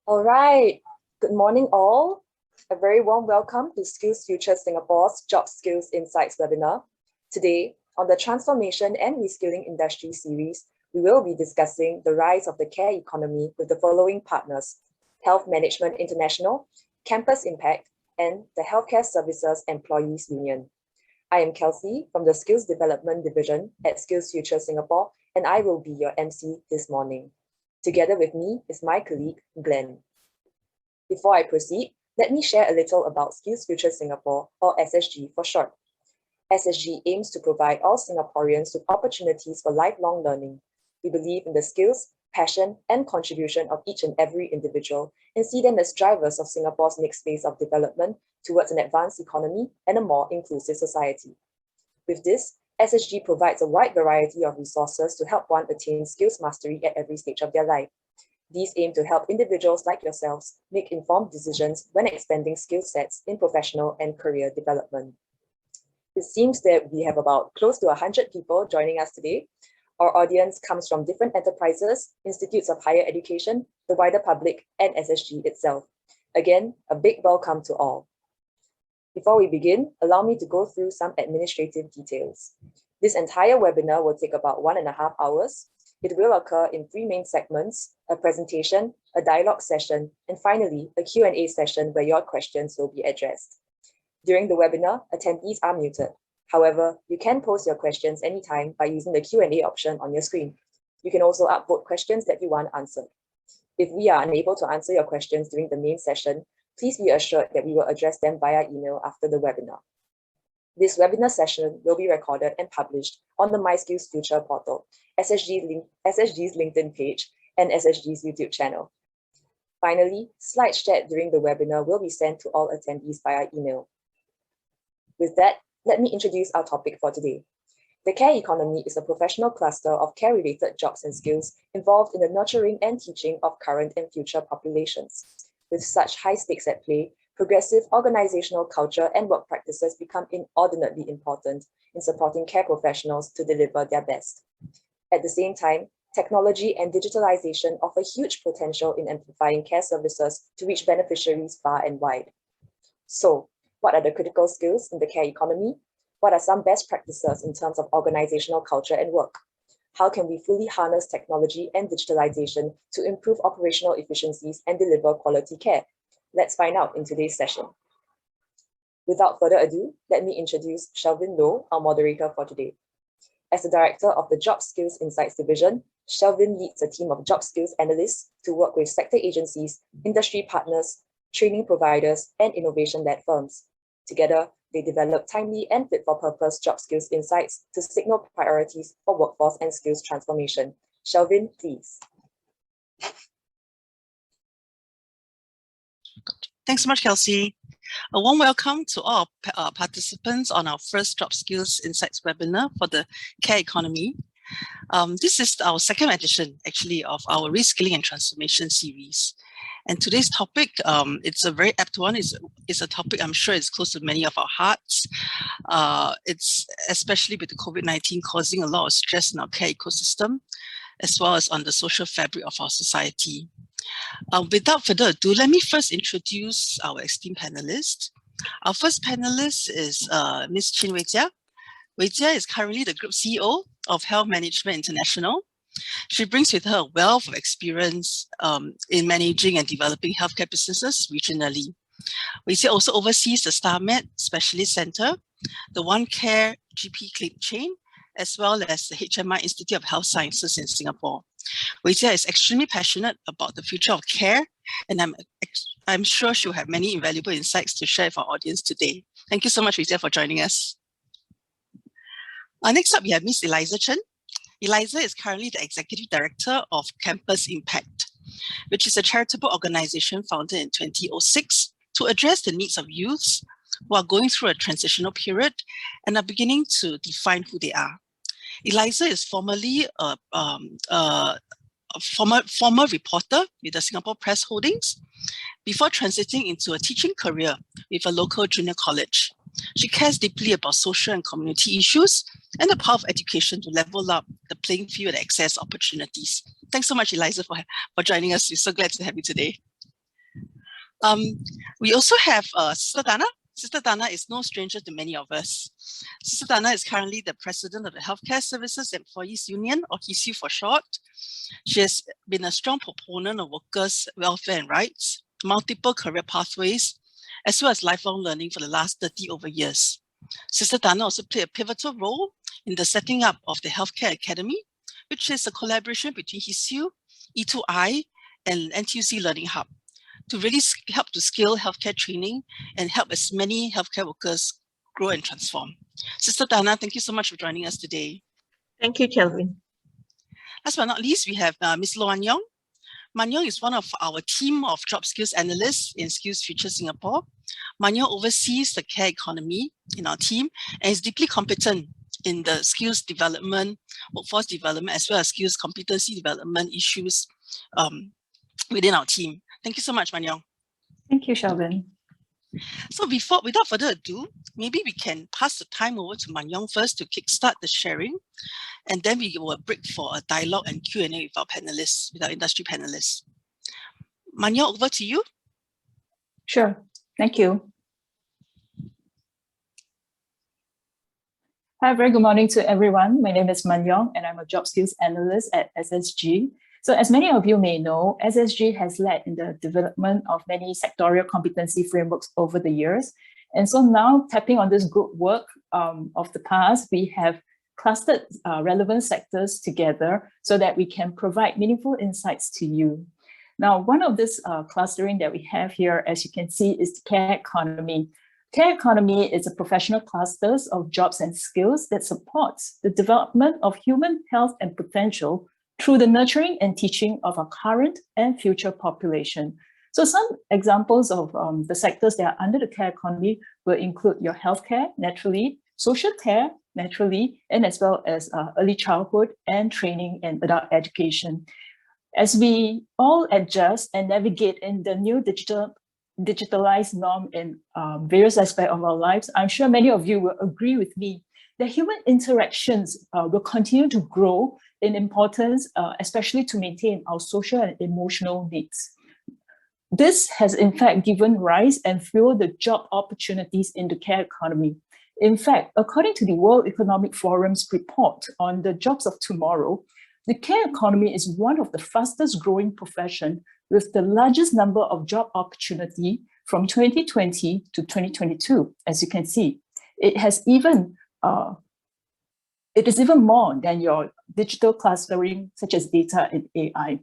All right. Good morning, all. A very warm welcome to SkillsFuture Singapore's Job Skills Insights webinar. Today, on the Transformation and Reskilling Industry series, we will be discussing the rise of the care economy with the following partners: Health Management International, Campus Impact, and the Healthcare Services Employees Union. I am Kelsey from the Skills Development Division at SkillsFuture Singapore, and I will be your MC this morning. Together with me is my colleague, Glenn. Before I proceed, let me share a little about SkillsFuture Singapore, or SSG for short. SSG aims to provide all Singaporeans with opportunities for lifelong learning. We believe in the skills, passion, and contribution of each and every individual and see them as drivers of Singapore's next phase of development towards an advanced economy and a more inclusive society. With this, SSG provides a wide variety of resources to help one attain skills mastery at every stage of their life. These aim to help individuals like yourselves make informed decisions when expanding skill sets in professional and career development. It seems that we have about close to 100 people joining us today. Our audience comes from different enterprises, institutes of higher education, the wider public, and SSG itself. Again, a big welcome to all. Before we begin, allow me to go through some administrative details. This entire webinar will take about 1.5 hours. It will occur in 3 main segments: a presentation, a dialogue session, and finally, a Q&A session where your questions will be addressed. During the webinar, attendees are muted. However, you can post your questions anytime by using the Q&A option on your screen. You can also upvote questions that you want answered. If we are unable to answer your questions during the main session, please be assured that we will address them via email after the webinar. This webinar session will be recorded and published on the My Skills Future portal, SSG's LinkedIn page, and SSG's YouTube channel. Finally, slides shared during the webinar will be sent to all attendees via email. With that, let me introduce our topic for today. The care economy is a professional cluster of care-related jobs and skills involved in the nurturing and teaching of current and future populations. With such high stakes at play, progressive organizational culture and work practices become inordinately important in supporting care professionals to deliver their best. At the same time, technology and digitalisation offer huge potential in amplifying care services to reach beneficiaries far and wide. So, what are the critical skills in the care economy? What are some best practices in terms of organizational culture and work? How can we fully harness technology and digitalization to improve operational efficiencies and deliver quality care? Let's find out in today's session. Without further ado, let me introduce Chelvin Loh, our moderator for today. As the director of the Job Skills Insights Division, Chelvin leads a team of job skills analysts to work with sector agencies, industry partners, training providers, and innovation-led firms. Together, they develop timely and fit-for-purpose job skills insights to signal priorities for workforce and skills transformation. Chelvin, please. Thanks so much, Kelsey. A warm welcome to all participants on our first Job Skills Insights webinar for the care economy. This is our second edition, actually, of our Reskilling and Transformation series. And today's topic, it's a very apt one. It's a topic I'm sure is close to many of our hearts. It's especially with the COVID-19 causing a lot of stress in our care ecosystem, as well as on the social fabric of our society. Without further ado, let me first introduce our esteemed panelists. Our first panelist is Ms Wei Jia. Wei Jia is currently the Group CEO of Health Management International. She brings with her a wealth of experience in managing and developing healthcare businesses regionally. Wei Jia also oversees the StarMed Specialist Center, the One Care GP clinic chain, as well as the HMI Institute of Health Sciences in Singapore. Wei Jia is extremely passionate about the future of care, and I'm sure she'll have many invaluable insights to share with our audience today. Thank you so much, Wei Jia, for joining us. Next up, we have Ms. Eliza Chen. Eliza is currently the Executive Director of Campus Impact, which is a charitable organization founded in 2006 to address the needs of youths who are going through a transitional period and are beginning to define who they are. Eliza is formerly a former reporter with the Singapore Press Holdings before transiting into a teaching career with a local junior college. She cares deeply about social and community issues and the power of education to level up the playing field and access opportunities. Thanks so much, Eliza, for joining us. We're so glad to have you today. We also have Sister Dana. Sister Dana is no stranger to many of us. Sister Dana is currently the president of the Healthcare Services Employees Union, or HISU for short. She has been a strong proponent of workers' welfare and rights, multiple career pathways, as well as lifelong learning for the last 30 over years. Sister Dana also played a pivotal role in the setting up of the Healthcare Academy, which is a collaboration between HISU, E2I, and NTUC Learning Hub, to really help to scale healthcare training and help as many healthcare workers grow and transform. Sister Dana, thank you so much for joining us today. Thank you, Chelvin. Last but not least, we have Ms Loh Young. Young is one of our team of job skills analysts in SkillsFuture Singapore. Young oversees the care economy in our team and is deeply competent in the skills development, workforce development, as well as skills competency development issues within our team. Thank you so much, Young. Thank you, Chelvin. So without further ado, maybe we can pass the time over to Young first to kickstart the sharing, and then we will break for a dialogue and Q&A with our panelists, with our industry panelists. Young, over to you. Sure, thank you. Hi, very good morning to everyone. My name is Young, and I'm a job skills analyst at SSG. So as many of you may know, SSG has led in the development of many sectorial competency frameworks over the years. And so now, tapping on this good work of the past, we have clustered relevant sectors together so that we can provide meaningful insights to you. Now, one of this clustering that we have here, as you can see, is the care economy. Care economy is a professional clusters of jobs and skills that supports the development of human health and potential through the nurturing and teaching of our current and future population. So some examples of the sectors that are under the care economy will include your healthcare, naturally, social care, naturally, and as well as early childhood and training and adult education. As we all adjust and navigate in the new digitalized norm in various aspects of our lives, I'm sure many of you will agree with me that human interactions will continue to grow in importance, especially to maintain our social and emotional needs. This has in fact given rise and fueled the job opportunities in the care economy. In fact, according to the World Economic Forum's report on the jobs of tomorrow, the care economy is one of the fastest growing professions with the largest number of job opportunity from 2020 to 2022, as you can see. It is even more than your digital clustering, such as data and AI.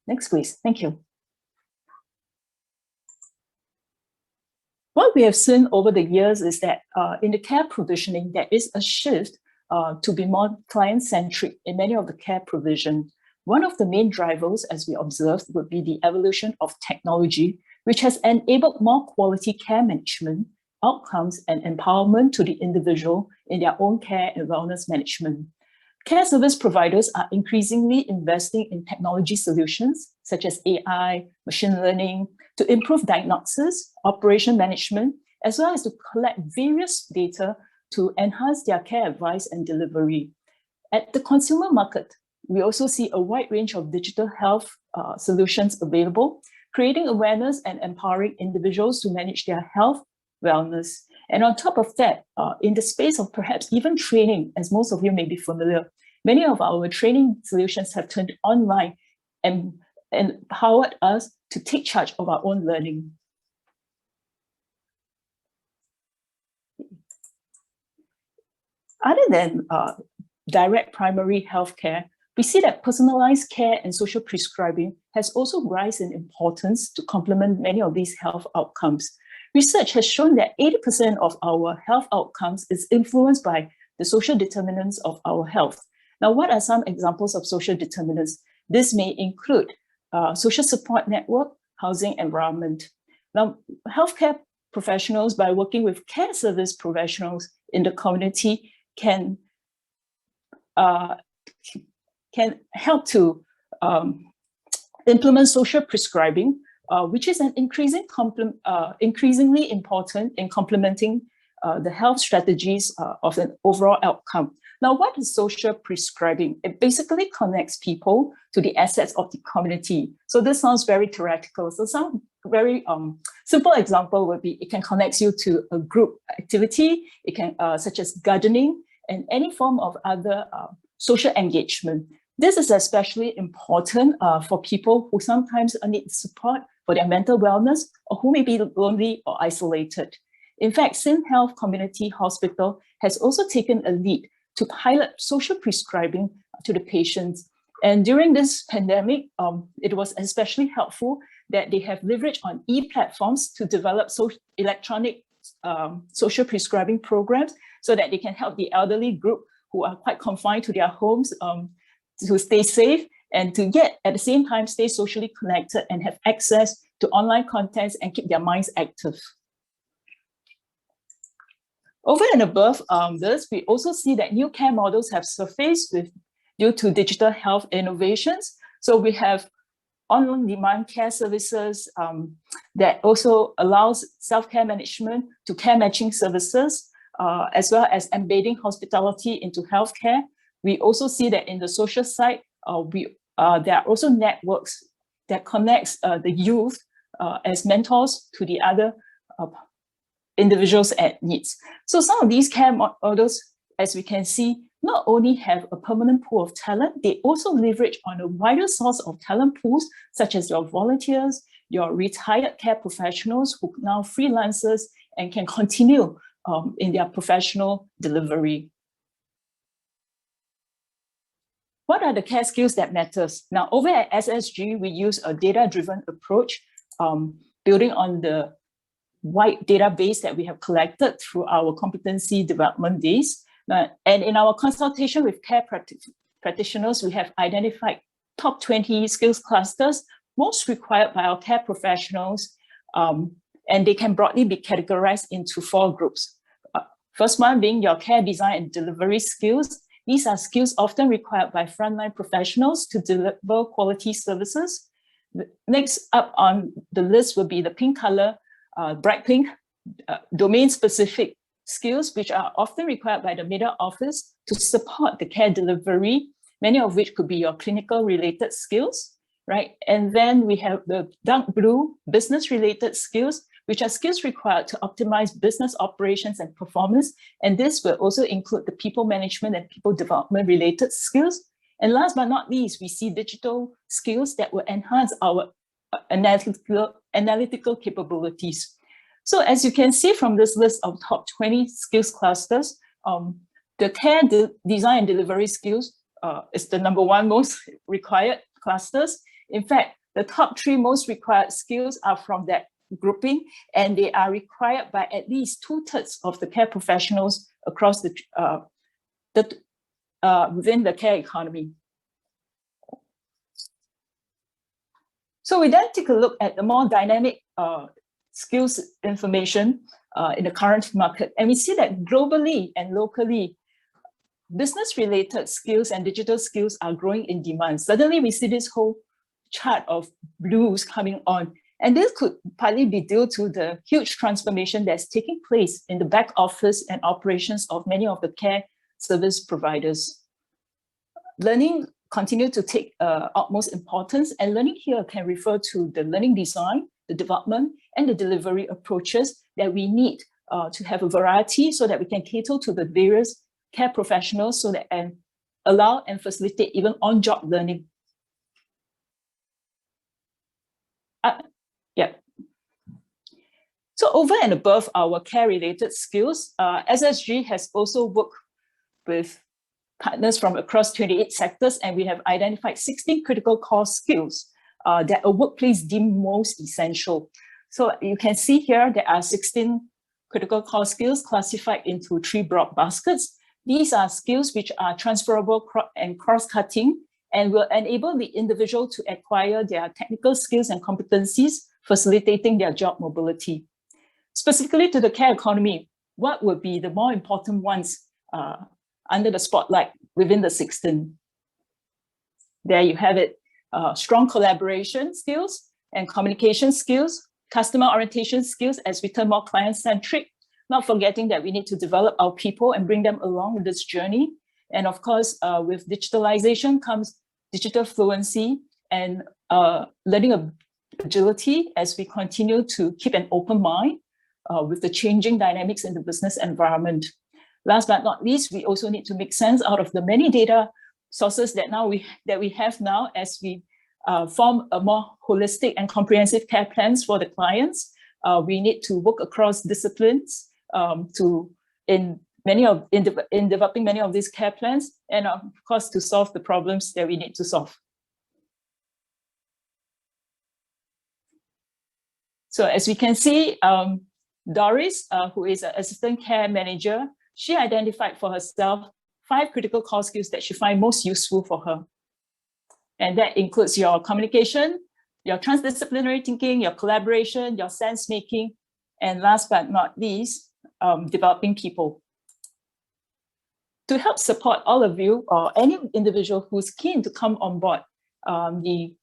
Next, please. Thank you. What we have seen over the years is that in the care provisioning, there is a shift to be more client-centric in many of the care provision. One of the main drivers, as we observed, would be the evolution of technology, which has enabled more quality care management, outcomes, and empowerment to the individual in their own care and wellness management. Care service providers are increasingly investing in technology solutions such as AI, machine learning, to improve diagnosis, operation management, as well as to collect various data to enhance their care advice and delivery. At the consumer market, we also see a wide range of digital health solutions available, creating awareness and empowering individuals to manage their health, wellness. And on top of that, in the space of perhaps even training, as most of you may be familiar, many of our training solutions have turned online and empowered us to take charge of our own learning. Other than direct primary healthcare, we see that personalized care and social prescribing has also risen in importance to complement many of these health outcomes. Research has shown that 80% of our health outcomes is influenced by the social determinants of our health. Now, what are some examples of social determinants? This may include social support network, housing, environment. Now, healthcare professionals, by working with care service professionals in the community, can help to implement social prescribing, which is an increasingly important in complementing the health strategies of an overall outcome. Now, what is social prescribing? It basically connects people to the assets of the community. So this sounds very theoretical. So some very simple example would be it can connect you to a group activity, it can such as gardening and any form of other social engagement. This is especially important for people who sometimes need support for their mental wellness or who may be lonely or isolated. In fact, Sim Health Community Hospital has also taken a lead to pilot social prescribing to the patients. And during this pandemic, it was especially helpful that they have leveraged on e-platforms to develop electronic social prescribing programs so that they can help the elderly group who are quite confined to their homes to stay safe and to yet at the same time stay socially connected and have access to online contents and keep their minds active. Over and above this, we also see that new care models have surfaced due to digital health innovations. So we have on-demand care services that also allows self-care management to care matching services, as well as embedding hospitality into healthcare. We also see that in the social side, there are also networks that connects the youth as mentors to the other individuals at needs. So some of these care models, as we can see, not only have a permanent pool of talent, they also leverage on a wider source of talent pools, such as your volunteers, your retired care professionals who are now freelancers and can continue in their professional delivery. What are the care skills that matters? Now, over at SSG, we use a data-driven approach, building on the wide database that we have collected through our competency development days. And in our consultation with care practitioners, we have identified top 20 skills clusters most required by our care professionals, and they can broadly be categorized into 4 groups. First one being your care design and delivery skills. These are skills often required by frontline professionals to deliver quality services. Next up on the list will be the pink color, bright pink, domain-specific skills, which are often required by the middle office to support the care delivery, many of which could be your clinical-related skills, right? And then we have the dark blue, business-related skills, which are skills required to optimize business operations and performance. And this will also include the people management and people development-related skills. And last but not least, we see digital skills that will enhance our analytical capabilities. So as you can see from this list of top 20 skills clusters, the care design and delivery skills is the #1 most required clusters. In fact, the top 3 most required skills are from that grouping, and they are required by at least 2/3 of the care professionals across within the care economy. So we then take a look at the more dynamic skills information in the current market. And we see that globally and locally, business-related skills and digital skills are growing in demand. Suddenly we see this whole chart of blues coming on. And this could partly be due to the huge transformation that's taking place in the back office and operations of many of the care service providers. Learning continue to take utmost importance, and learning here can refer to the learning design, the development, and the delivery approaches that we need to have a variety so that we can cater to the various care professionals so that and allow and facilitate even on-job learning. So over and above our care-related skills, SSG has also worked with partners from across 28 sectors, and we have identified 16 critical core skills that a workplace deemed most essential. So you can see here there are 16 critical core skills classified into 3 broad baskets. These are skills which are transferable and cross-cutting and will enable the individual to acquire their technical skills and competencies, facilitating their job mobility. Specifically to the care economy, what would be the more important ones under the spotlight within the 16? There you have it. Strong collaboration skills and communication skills, customer orientation skills as we turn more client-centric, not forgetting that we need to develop our people and bring them along with this journey. And of course, with digitalization comes digital fluency and learning agility as we continue to keep an open mind with the changing dynamics in the business environment. Last but not least, we also need to make sense out of the many data sources that we have now as we form a more holistic and comprehensive care plans for the clients. We need to work across disciplines in developing many of these care plans, and of course to solve the problems that we need to solve. So as we can see, Doris, who is an assistant care manager, she identified for herself 5 critical core skills that she finds most useful for her. And that includes your communication, your transdisciplinary thinking, your collaboration, your sense making, and last but not least, developing people. To help support all of you or any individual who's keen to come on board the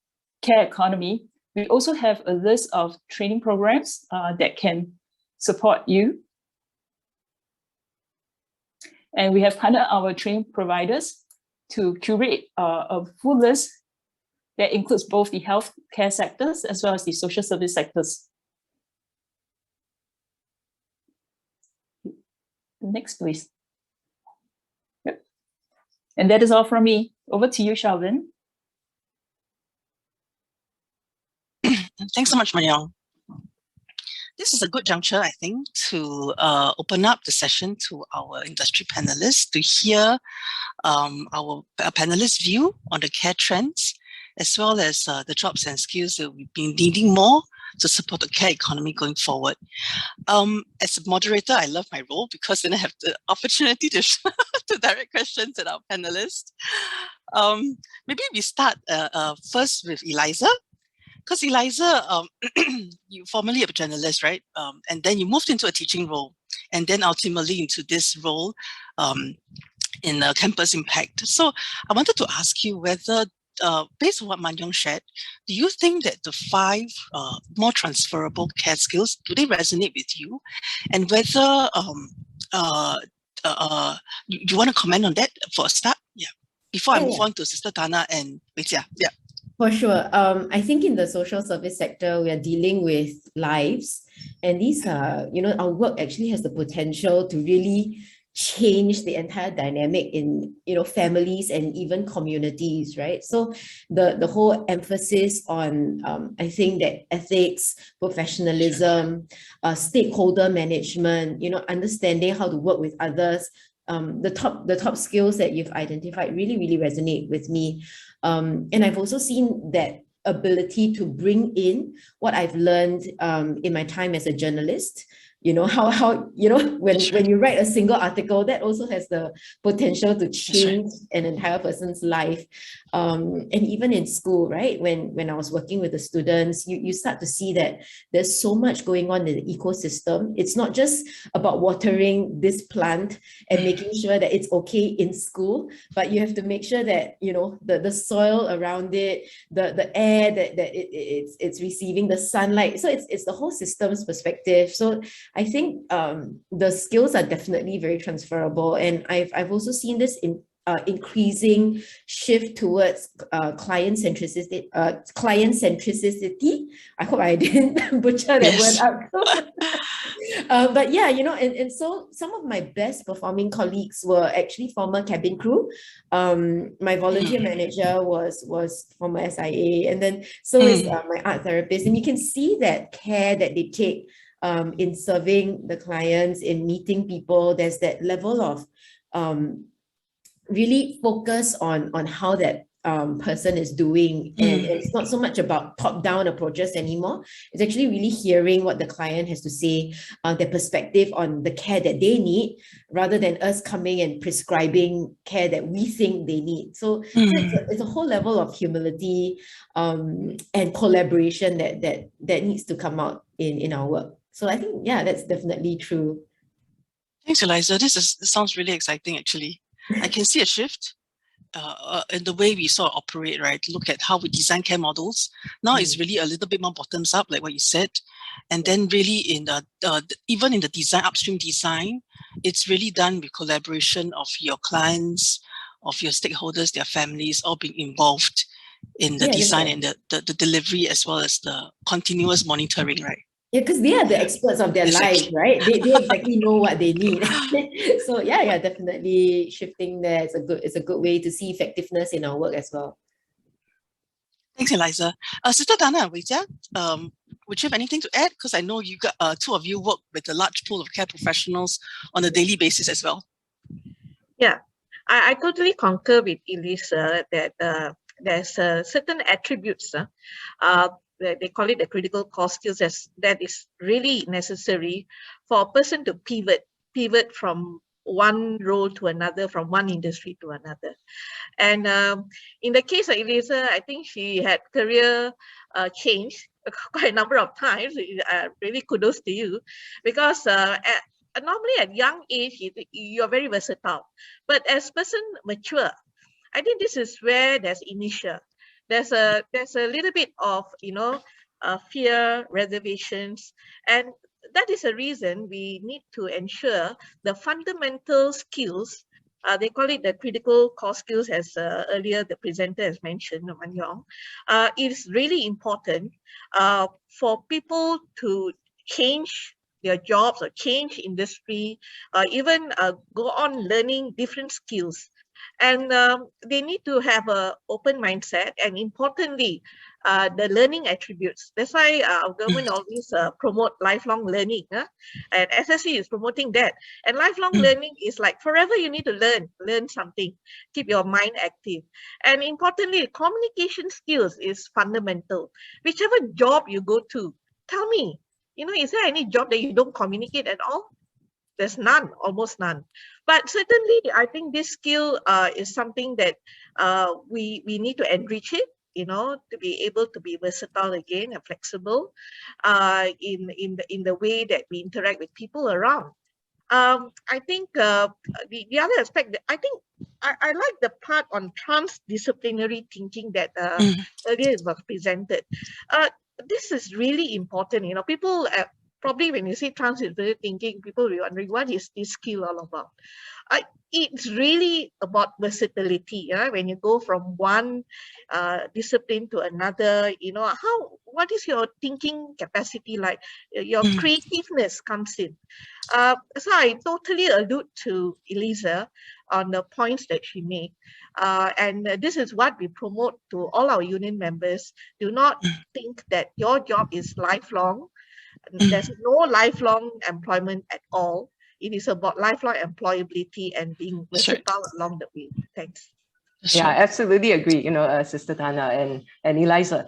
care economy, we also have a list of training programs that can support you. And we have partnered our training providers to curate a full list that includes both the healthcare sectors as well as the social service sectors. Next, please. Yep. And that is all from me. Over to you, Chelvin. Thanks so much, Mariong. This is a good juncture, I think, to open up the session to our industry panelists to hear our panelists' view on the care trends, as well as the jobs and skills that we've been needing more to support the care economy going forward. As a moderator, I love my role because then I have the opportunity to, to direct questions at our panelists. Maybe we start first with Eliza. Because Eliza, you formerly a journalist, right? And then you moved into a teaching role, and then ultimately into this role in campus impact. So I wanted to ask you whether, based on what Manjong shared, do you think that the 5 more transferable care skills, do they resonate with you? And whether you want to comment on that for a start? Yeah. Before I move on to Sister Tana and Weitia. Yeah. For sure. I think in the social service sector, we are dealing with lives, and these are, our work actually has the potential to really change the entire dynamic in, families and even communities, right? So the whole emphasis on, I think that ethics, professionalism, stakeholder management, understanding how to work with others, the top skills that you've identified really, really resonate with me. And I've also seen that ability to bring in what I've learned in my time as a journalist. How when you write a single article, that also has the potential to change an entire person's life. And even in school, right? When I was working with the students, you start to see that there's so much going on in the ecosystem. It's not just about watering this plant and making sure that it's okay in school, but you have to make sure that, the soil around it, the air that it's receiving, the sunlight. So it's the whole system's perspective. So I think the skills are definitely very transferable, and I've also seen this in increasing shift towards client centricity. I hope I didn't butcher that word out. But yeah, and so some of my best performing colleagues were actually former cabin crew. My volunteer manager was from SIA, and then so is my art therapist, and you can see that care that they take in serving the clients, in meeting people. There's that level of really focus on how that person is doing, and it's not so much about top-down approaches anymore. It's actually really hearing what the client has to say, their perspective on the care that they need, rather than us coming and prescribing care that we think they need. So it's a whole level of humility and collaboration that needs to come out in our work. So I think, yeah, that's definitely true. Thanks, Eliza. This sounds really exciting, actually. I can see a shift. in the way we sort of operate, right? Look at how we design care models. Now it's really a little bit more bottoms up, like what you said. And then really in even in the design, upstream design, it's really done with collaboration of your clients, of your stakeholders, their families, all being involved in the design and the delivery, as well as the continuous monitoring, right? Yeah, because they are the experts of their lives, right? They exactly know what they need. So yeah, definitely shifting there is a good way to see effectiveness in our work as well. Thanks, Eliza. Sister Dana, Weijia, would you have anything to add? Because I know you got two of you work with a large pool of care professionals on a daily basis as well. Yeah, I totally concur with Elisa that there's certain attributes they call it the critical core skills that is really necessary for a person to pivot from one role to another, from one industry to another. And in the case of Elisa, I think she had career change quite a number of times. Really kudos to you, because normally at young age, you're very versatile. But as person mature, I think this is where there's inertia. There's a little bit of, fear, reservations, and that is a reason we need to ensure the fundamental skills, they call it the critical core skills, as earlier the presenter has mentioned, Man Yong, is really important for people to change their jobs or change industry, even go on learning different skills. And they need to have an open mindset, and importantly, the learning attributes. That's why our government always promote lifelong learning, and SSC is promoting that. And lifelong learning is like forever you need to learn something, keep your mind active. And importantly, communication skills is fundamental. Whichever job you go to, tell me, is there any job that you don't communicate at all? There's none, almost none. But certainly, I think this skill is something that we need to enrich it, to be able to be versatile again and flexible in the way that we interact with people around. I think the other aspect, I think I like the part on transdisciplinary thinking that earlier was presented. This is really important. People probably when you say transdisciplinary thinking, people will be wondering, what is this skill all about? It's really about versatility. When you go from one discipline to another, what is your thinking capacity like? Your creativeness comes in. So I totally allude to Elisa on the points that she made. And this is what we promote to all our union members. Do not think that your job is lifelong. There's no lifelong employment at all. It is about lifelong employability and being versatile along the way. Thanks. Yeah, I absolutely agree, Sister Dana and Eliza.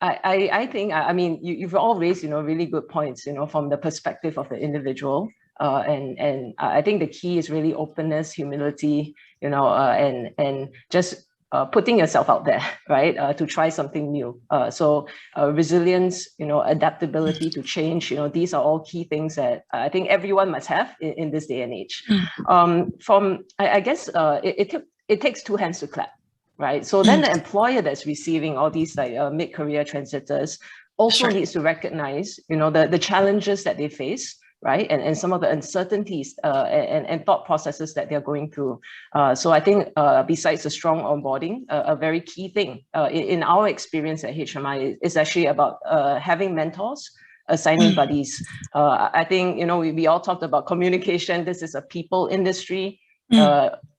I think, you've all raised, really good points, from the perspective of the individual. And I think the key is really openness, humility, and just putting yourself out there, right, to try something new. So resilience, adaptability to change, these are all key things that I think everyone must have in this day and age. I guess it takes two hands to clap, right? So then the employer that's receiving all these like mid-career transitors also needs to recognize, the challenges that they face, right? And some of the uncertainties and thought processes that they're going through. So I think besides the strong onboarding, a very key thing in our experience at HMI is actually about having mentors, assigning buddies. I think, we all talked about communication. This is a people industry.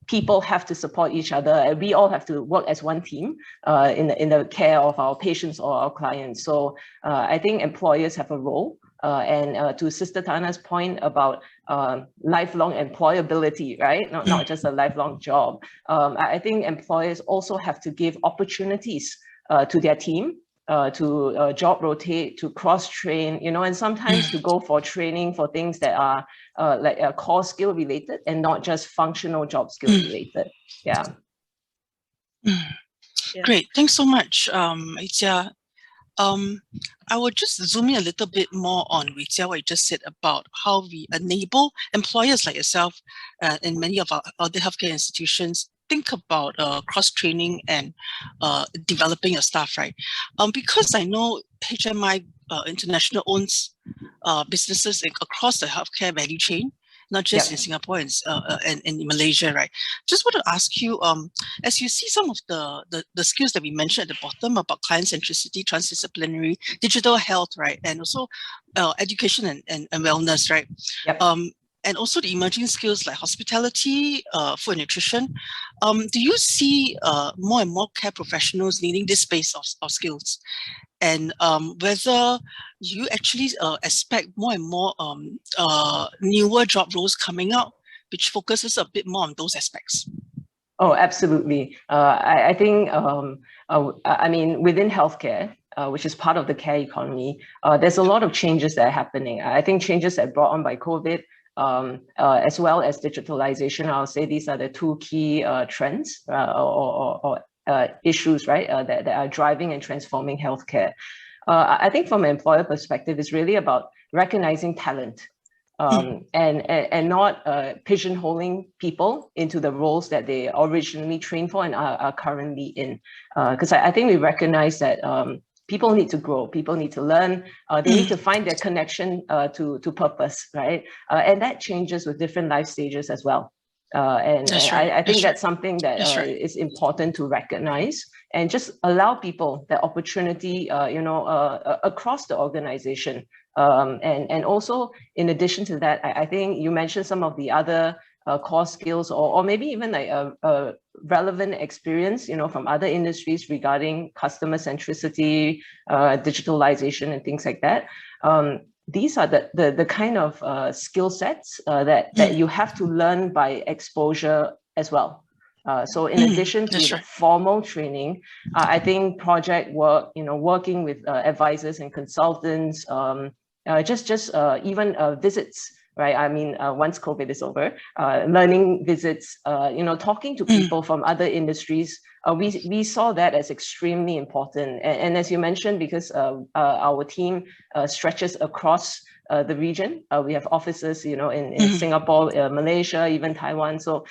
People have to support each other, and we all have to work as one team in the care of our patients or our clients. So I think employers have a role. And to Sister Tana's point about lifelong employability, right? Not just a lifelong job. I think employers also have to give opportunities to their team to job rotate, to cross-train, and sometimes to go for training for things that are like core skill related and not just functional job skill related. Yeah. Great, thanks so much, Weijia. I will just zoom in a little bit more on Weijia, what you just said about how we enable employers like yourself and many of our other healthcare institutions think about cross-training and developing your staff, right? Because I know HMI International owns businesses across the healthcare value chain, not just in Singapore and in Malaysia, right? Just want to ask you, as you see some of the skills that we mentioned at the bottom about client centricity, transdisciplinary, digital health, right? And also education and wellness, right? And also the emerging skills like hospitality, food and nutrition. Do you see more and more care professionals needing this space of skills? And whether you actually expect more and more newer job roles coming out, which focuses a bit more on those aspects? Oh, absolutely. I think, I mean, within healthcare, which is part of the care economy, there's a lot of changes that are happening. I think changes that are brought on by COVID, as well as digitalization. I'll say these are the two key trends or issues, right, that are driving and transforming healthcare. I think from an employer perspective, it's really about recognizing talent and not pigeonholing people into the roles that they originally trained for and are currently in. Because I think we recognize that people need to grow, people need to learn, they need to find their connection to purpose, right? And that changes with different life stages as well. I think that's something that is important to recognize and just allow people the opportunity, across the organization. And also, in addition to that, I think you mentioned some of the other core skills or maybe even like a relevant experience, from other industries regarding customer centricity, digitalization and things like that. These are the kind of skill sets that you have to learn by exposure as well. So in addition to the formal training, I think project work, working with advisors and consultants, just even visits, right? I mean, once COVID is over, learning visits, talking to people from other industries, we saw that as extremely important. And as you mentioned, because our team stretches across the region, we have offices, in Singapore, Malaysia, even Taiwan. So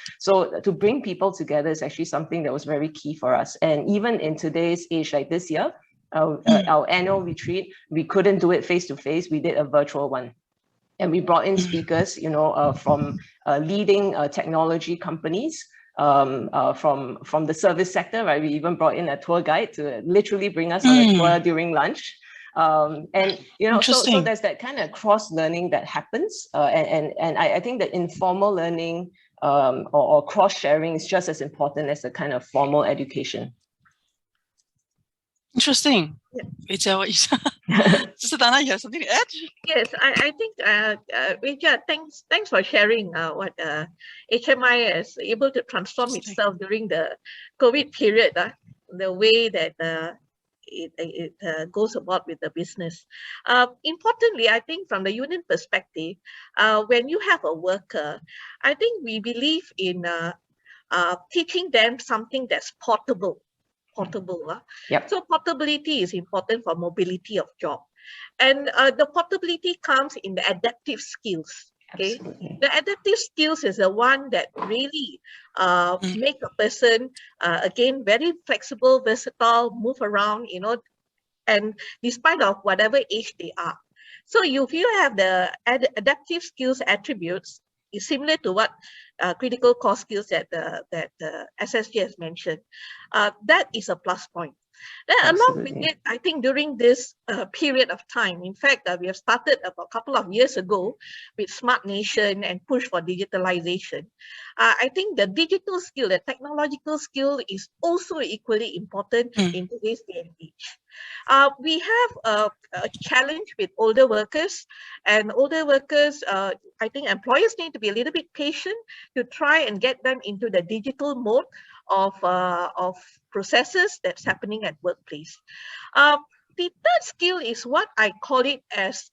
to bring people together is actually something that was very key for us. And even in today's age, like this year, our annual retreat, we couldn't do it face to face. We did a virtual one. And we brought in speakers, from leading technology companies, from the service sector, right? We even brought in a tour guide to literally bring us on a tour during lunch. So there's that kind of cross learning that happens. And I think that informal learning or cross sharing is just as important as the kind of formal education. Interesting. Sister Dana, you have something to add? Yes, I think, Rija, thanks for sharing what HMI is able to transform itself during the COVID period, the way that it goes about with the business. Importantly, I think from the union perspective, when you have a worker, I think we believe in teaching them something that's portable. So portability is important for mobility of job. And the portability comes in the adaptive skills. Okay, the adaptive skills is the one that really make a person again very flexible, versatile, move around, and despite of whatever age they are. So if you have the adaptive skills attributes, is similar to what critical core skills that SSG has mentioned. That is a plus point. Then along with it, I think during this period of time, in fact, we have started about a couple of years ago with Smart Nation and push for digitalization. I think the digital skill, the technological skill is also equally important in today's day and age. We have a challenge with older workers, and older workers, I think employers need to be a little bit patient to try and get them into the digital mode of processes that's happening at workplace. The third skill is what I call it as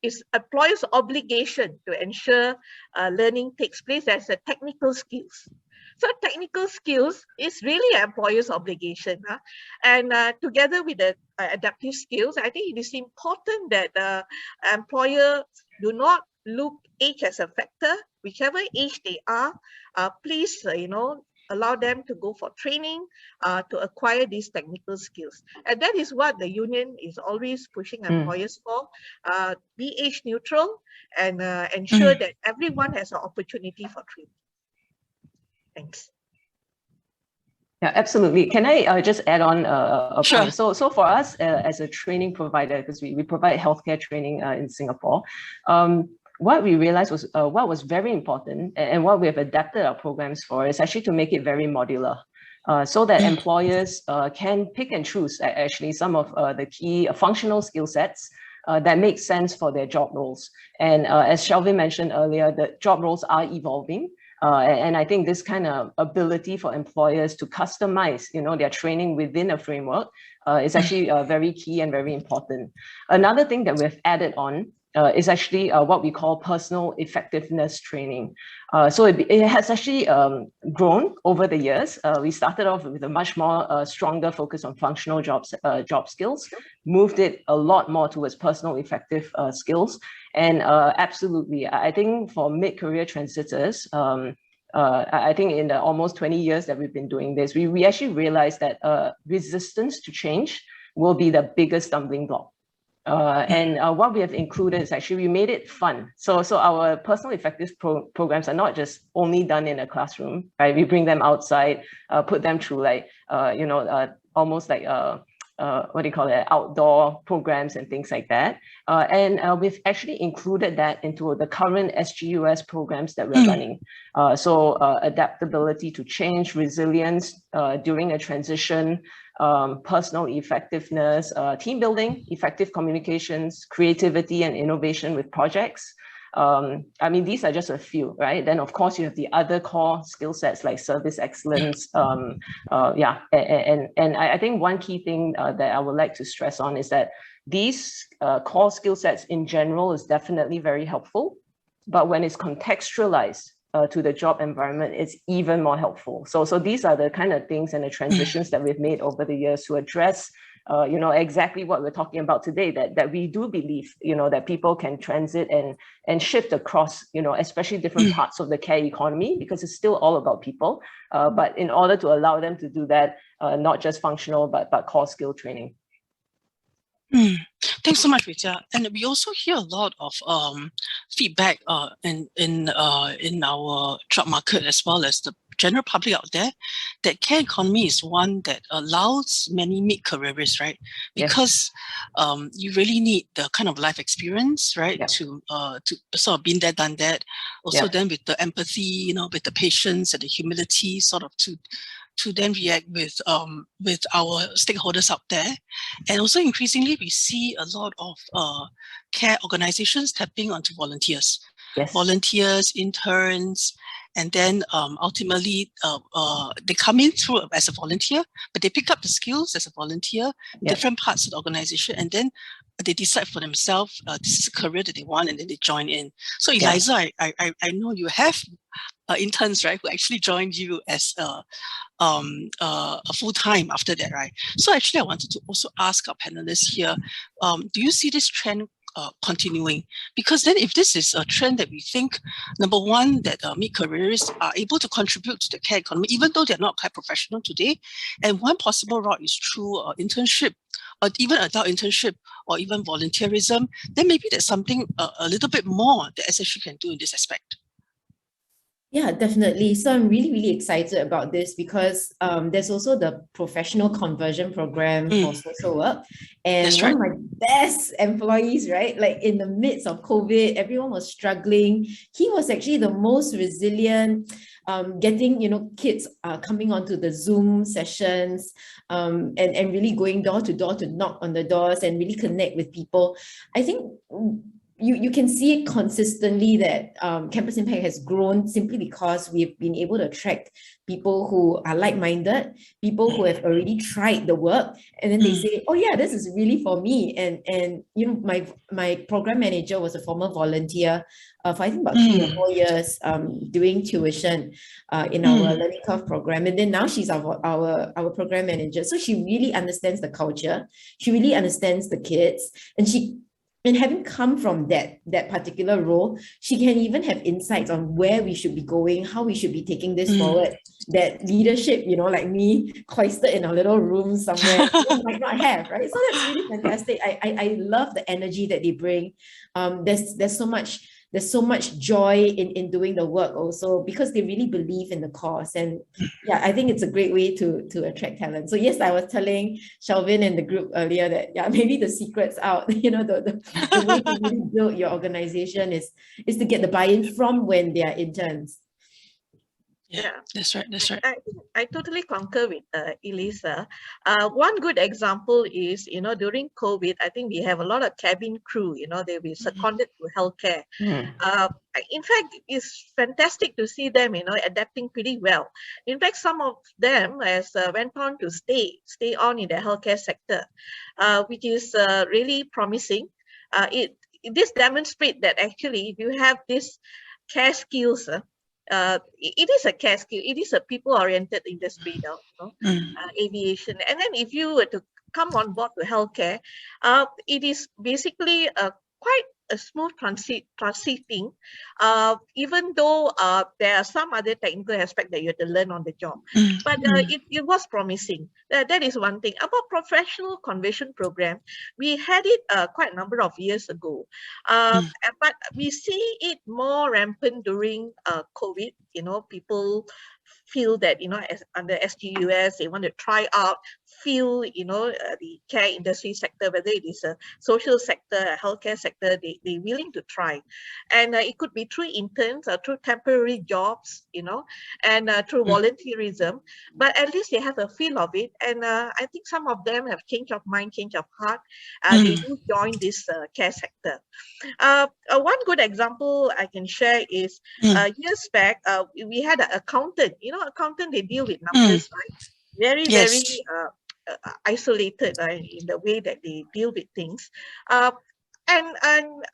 is employers' obligation to ensure learning takes place as a technical skills. So technical skills is really an employer's obligation. And together with the adaptive skills, I think it is important that the employer do not look age as a factor. Whichever age they are, please, allow them to go for training to acquire these technical skills. And that is what the union is always pushing employers for, be age neutral and ensure that everyone has an opportunity for training. Thanks. Yeah, absolutely. Can I just add on a Sure. point? So for us as a training provider, because we provide healthcare training in Singapore, what we realized was what was very important and what we have adapted our programs for is actually to make it very modular. So that employers can pick and choose actually some of the key functional skill sets that make sense for their job roles. And as Chelvin mentioned earlier, the job roles are evolving. And I think this kind of ability for employers to customize, their training within a framework is actually very key and very important. Another thing that we've added on is actually what we call personal effectiveness training. So it has actually grown over the years. We started off with a much more stronger focus on functional job skills, moved it a lot more towards personal effective skills. And absolutely, I think for mid-career transitors, I think in the almost 20 years that we've been doing this, we actually realized that resistance to change will be the biggest stumbling block. And what we have included is actually we made it fun. So our personal effective programs are not just only done in a classroom, right? We bring them outside, put them through like, almost like what do you call it, outdoor programs and things like that. And we've actually included that into the current SGUS programs that we're running. So adaptability to change, resilience during a transition, personal effectiveness, team building, effective communications, creativity and innovation with projects. I mean, these are just a few, right? Then of course you have the other core skill sets like service excellence. And I think one key thing that I would like to stress on is that these core skill sets in general is definitely very helpful, but when it's contextualized to the job environment, it's even more helpful. So these are the kind of things and the transitions that we've made over the years to address exactly what we're talking about today, that we do believe, that people can transit and shift across, especially different parts of the care economy, because it's still all about people. But in order to allow them to do that, not just functional, but core skill training. Thanks so much, Rita. And we also hear a lot of feedback in our job market as well as the general public out there that care economy is one that allows many mid-careerists, right? Because you really need the kind of life experience, right? To sort of been there, done that. Also then with the empathy, with the patience and the humility sort of to then react with our stakeholders out there. And also increasingly, we see a lot of care organizations tapping onto volunteers. Volunteers, interns, and then ultimately they come in through as a volunteer, but they pick up the skills as a volunteer, different parts of the organization, and then they decide for themselves this is a career that they want, and then they join in. So Eliza, I know you have interns, right, who actually joined you as a full-time after that, right? So actually I wanted to also ask our panelists here, do you see this trend continuing? Because then if this is a trend that we think, number one, that mid-careerists are able to contribute to the care economy, even though they're not quite professional today, and one possible route is through internship, or even adult internship, or even volunteerism, then maybe there's something a little bit more that SSG can do in this aspect. Yeah, definitely. So I'm really, really excited about this because there's also the professional conversion program for social work. And one of my best employees, right? Like in the midst of COVID, everyone was struggling. He was actually the most resilient, getting, kids coming onto the Zoom sessions and really going door to door to knock on the doors and really connect with people. I think you can see it consistently that Campus Impact has grown simply because we've been able to attract people who are like-minded, people who have already tried the work, and then they say, oh yeah, this is really for me. And my program manager was a former volunteer for I think about 3 or 4 years doing tuition in our Learning Curve program. And then now she's our program manager. So she really understands the culture. She really understands the kids, and having come from that particular role, she can even have insights on where we should be going, how we should be taking this forward. that leadership, like me, cloistered in a little room somewhere, might not have, right? So that's really fantastic. I love the energy that they bring. There's so much joy in doing the work also, because they really believe in the cause. And yeah, I think it's a great way to attract talent. So yes, I was telling Chelvin and the group earlier that maybe the secret's out. The way to really build your organization is to get the buy-in from when they are interns. Yeah, that's right. I totally concur with Elisa. One good example is, during COVID, I think we have a lot of cabin crew, they'll be seconded to healthcare. In fact, it's fantastic to see them, adapting pretty well. In fact, some of them has went on to stay on in the healthcare sector, which is really promising. This demonstrates that actually, if you have this care skills, it is a care skill. It is a people-oriented industry now, aviation. And then if you were to come on board to healthcare, it is basically quite a smooth transiting, even though there are some other technical aspects that you have to learn on the job. But it was promising. That is one thing. About professional conversion program, we had it quite a number of years ago. But we see it more rampant during COVID. People feel that, as under SGUS, they want to try out, feel, the care industry sector, whether it is a social sector, a healthcare sector, they're willing to try. And it could be through interns or through temporary jobs, and through volunteerism, but at least they have a feel of it. And I think some of them have change of mind, change of heart. They do join this care sector. One good example I can share is years back, we had an accountant. Accountant, they deal with numbers, right? Very isolated in the way that they deal with things. And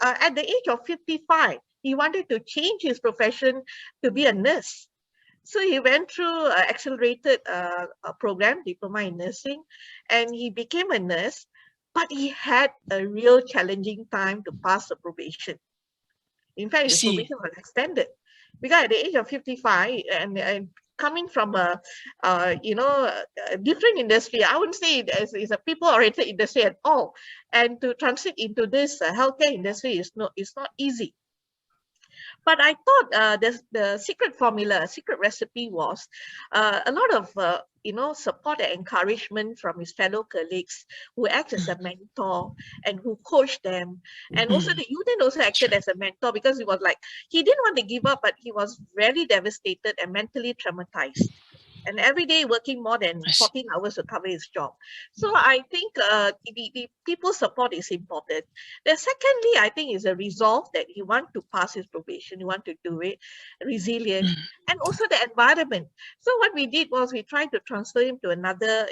at the age of 55, he wanted to change his profession to be a nurse. So he went through an accelerated program, diploma in nursing, and he became a nurse. But he had a real challenging time to pass the probation. In fact, his probation was extended because at the age of 55 and coming from a different industry, I wouldn't say it's a people-oriented industry at all, and to transit into this healthcare industry is not easy. But I thought the secret formula, secret recipe was a lot of support and encouragement from his fellow colleagues who act as a mentor and who coach them. And also the union also acted as a mentor, because he was like, he didn't want to give up, but he was very devastated and mentally traumatized. And every day working more than 14 hours to cover his job. So I think the people's support is important. Then secondly, I think is a resolve that he wants to pass his probation, he wants to do it, resilient, and also the environment. So what we did was we tried to transfer him to another,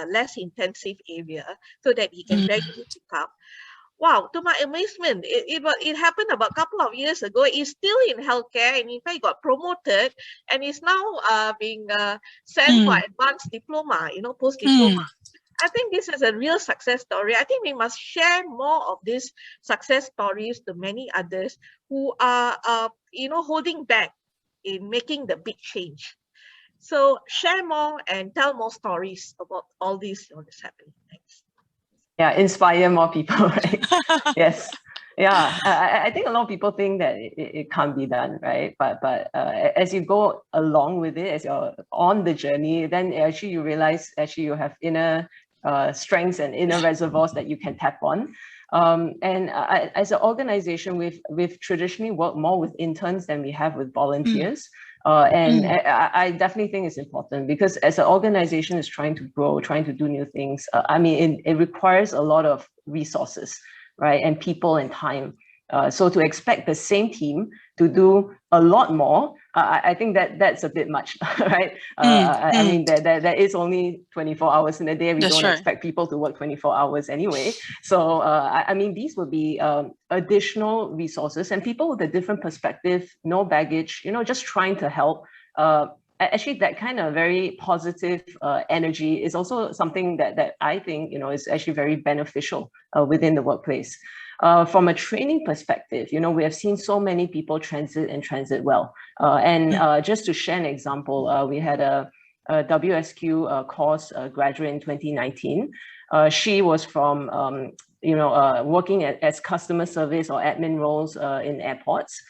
less intensive area so that he can gradually pick up. Wow, to my amazement, it happened about a couple of years ago. He's still in healthcare, and in fact got promoted, and is now being sent for advanced diploma, post-diploma. I think this is a real success story. I think we must share more of these success stories to many others who are, holding back in making the big change. So share more and tell more stories about all this that's happening. Thanks. Yeah, inspire more people, right? Yes. Yeah, I think a lot of people think that it can't be done, right? But as you go along with it, as you're on the journey, then actually you realize you have inner strengths and inner reservoirs that you can tap on. And as an organization, we've traditionally worked more with interns than we have with volunteers. And I definitely think it's important, because as an organization is trying to grow, trying to do new things, it requires a lot of resources, right? And people and time. So to expect the same team to do a lot more, I think that's a bit much, right? I mean, there is only 24 hours in a day. We don't expect people to work 24 hours anyway. So, these will be additional resources, and people with a different perspective, no baggage, just trying to help actually that kind of very positive energy is also something that I think, is actually very beneficial within the workplace. From a training perspective, we have seen so many people transit well. Just to share an example, we had a WSQ course graduate in 2019. She was from, working as customer service or admin roles in airports.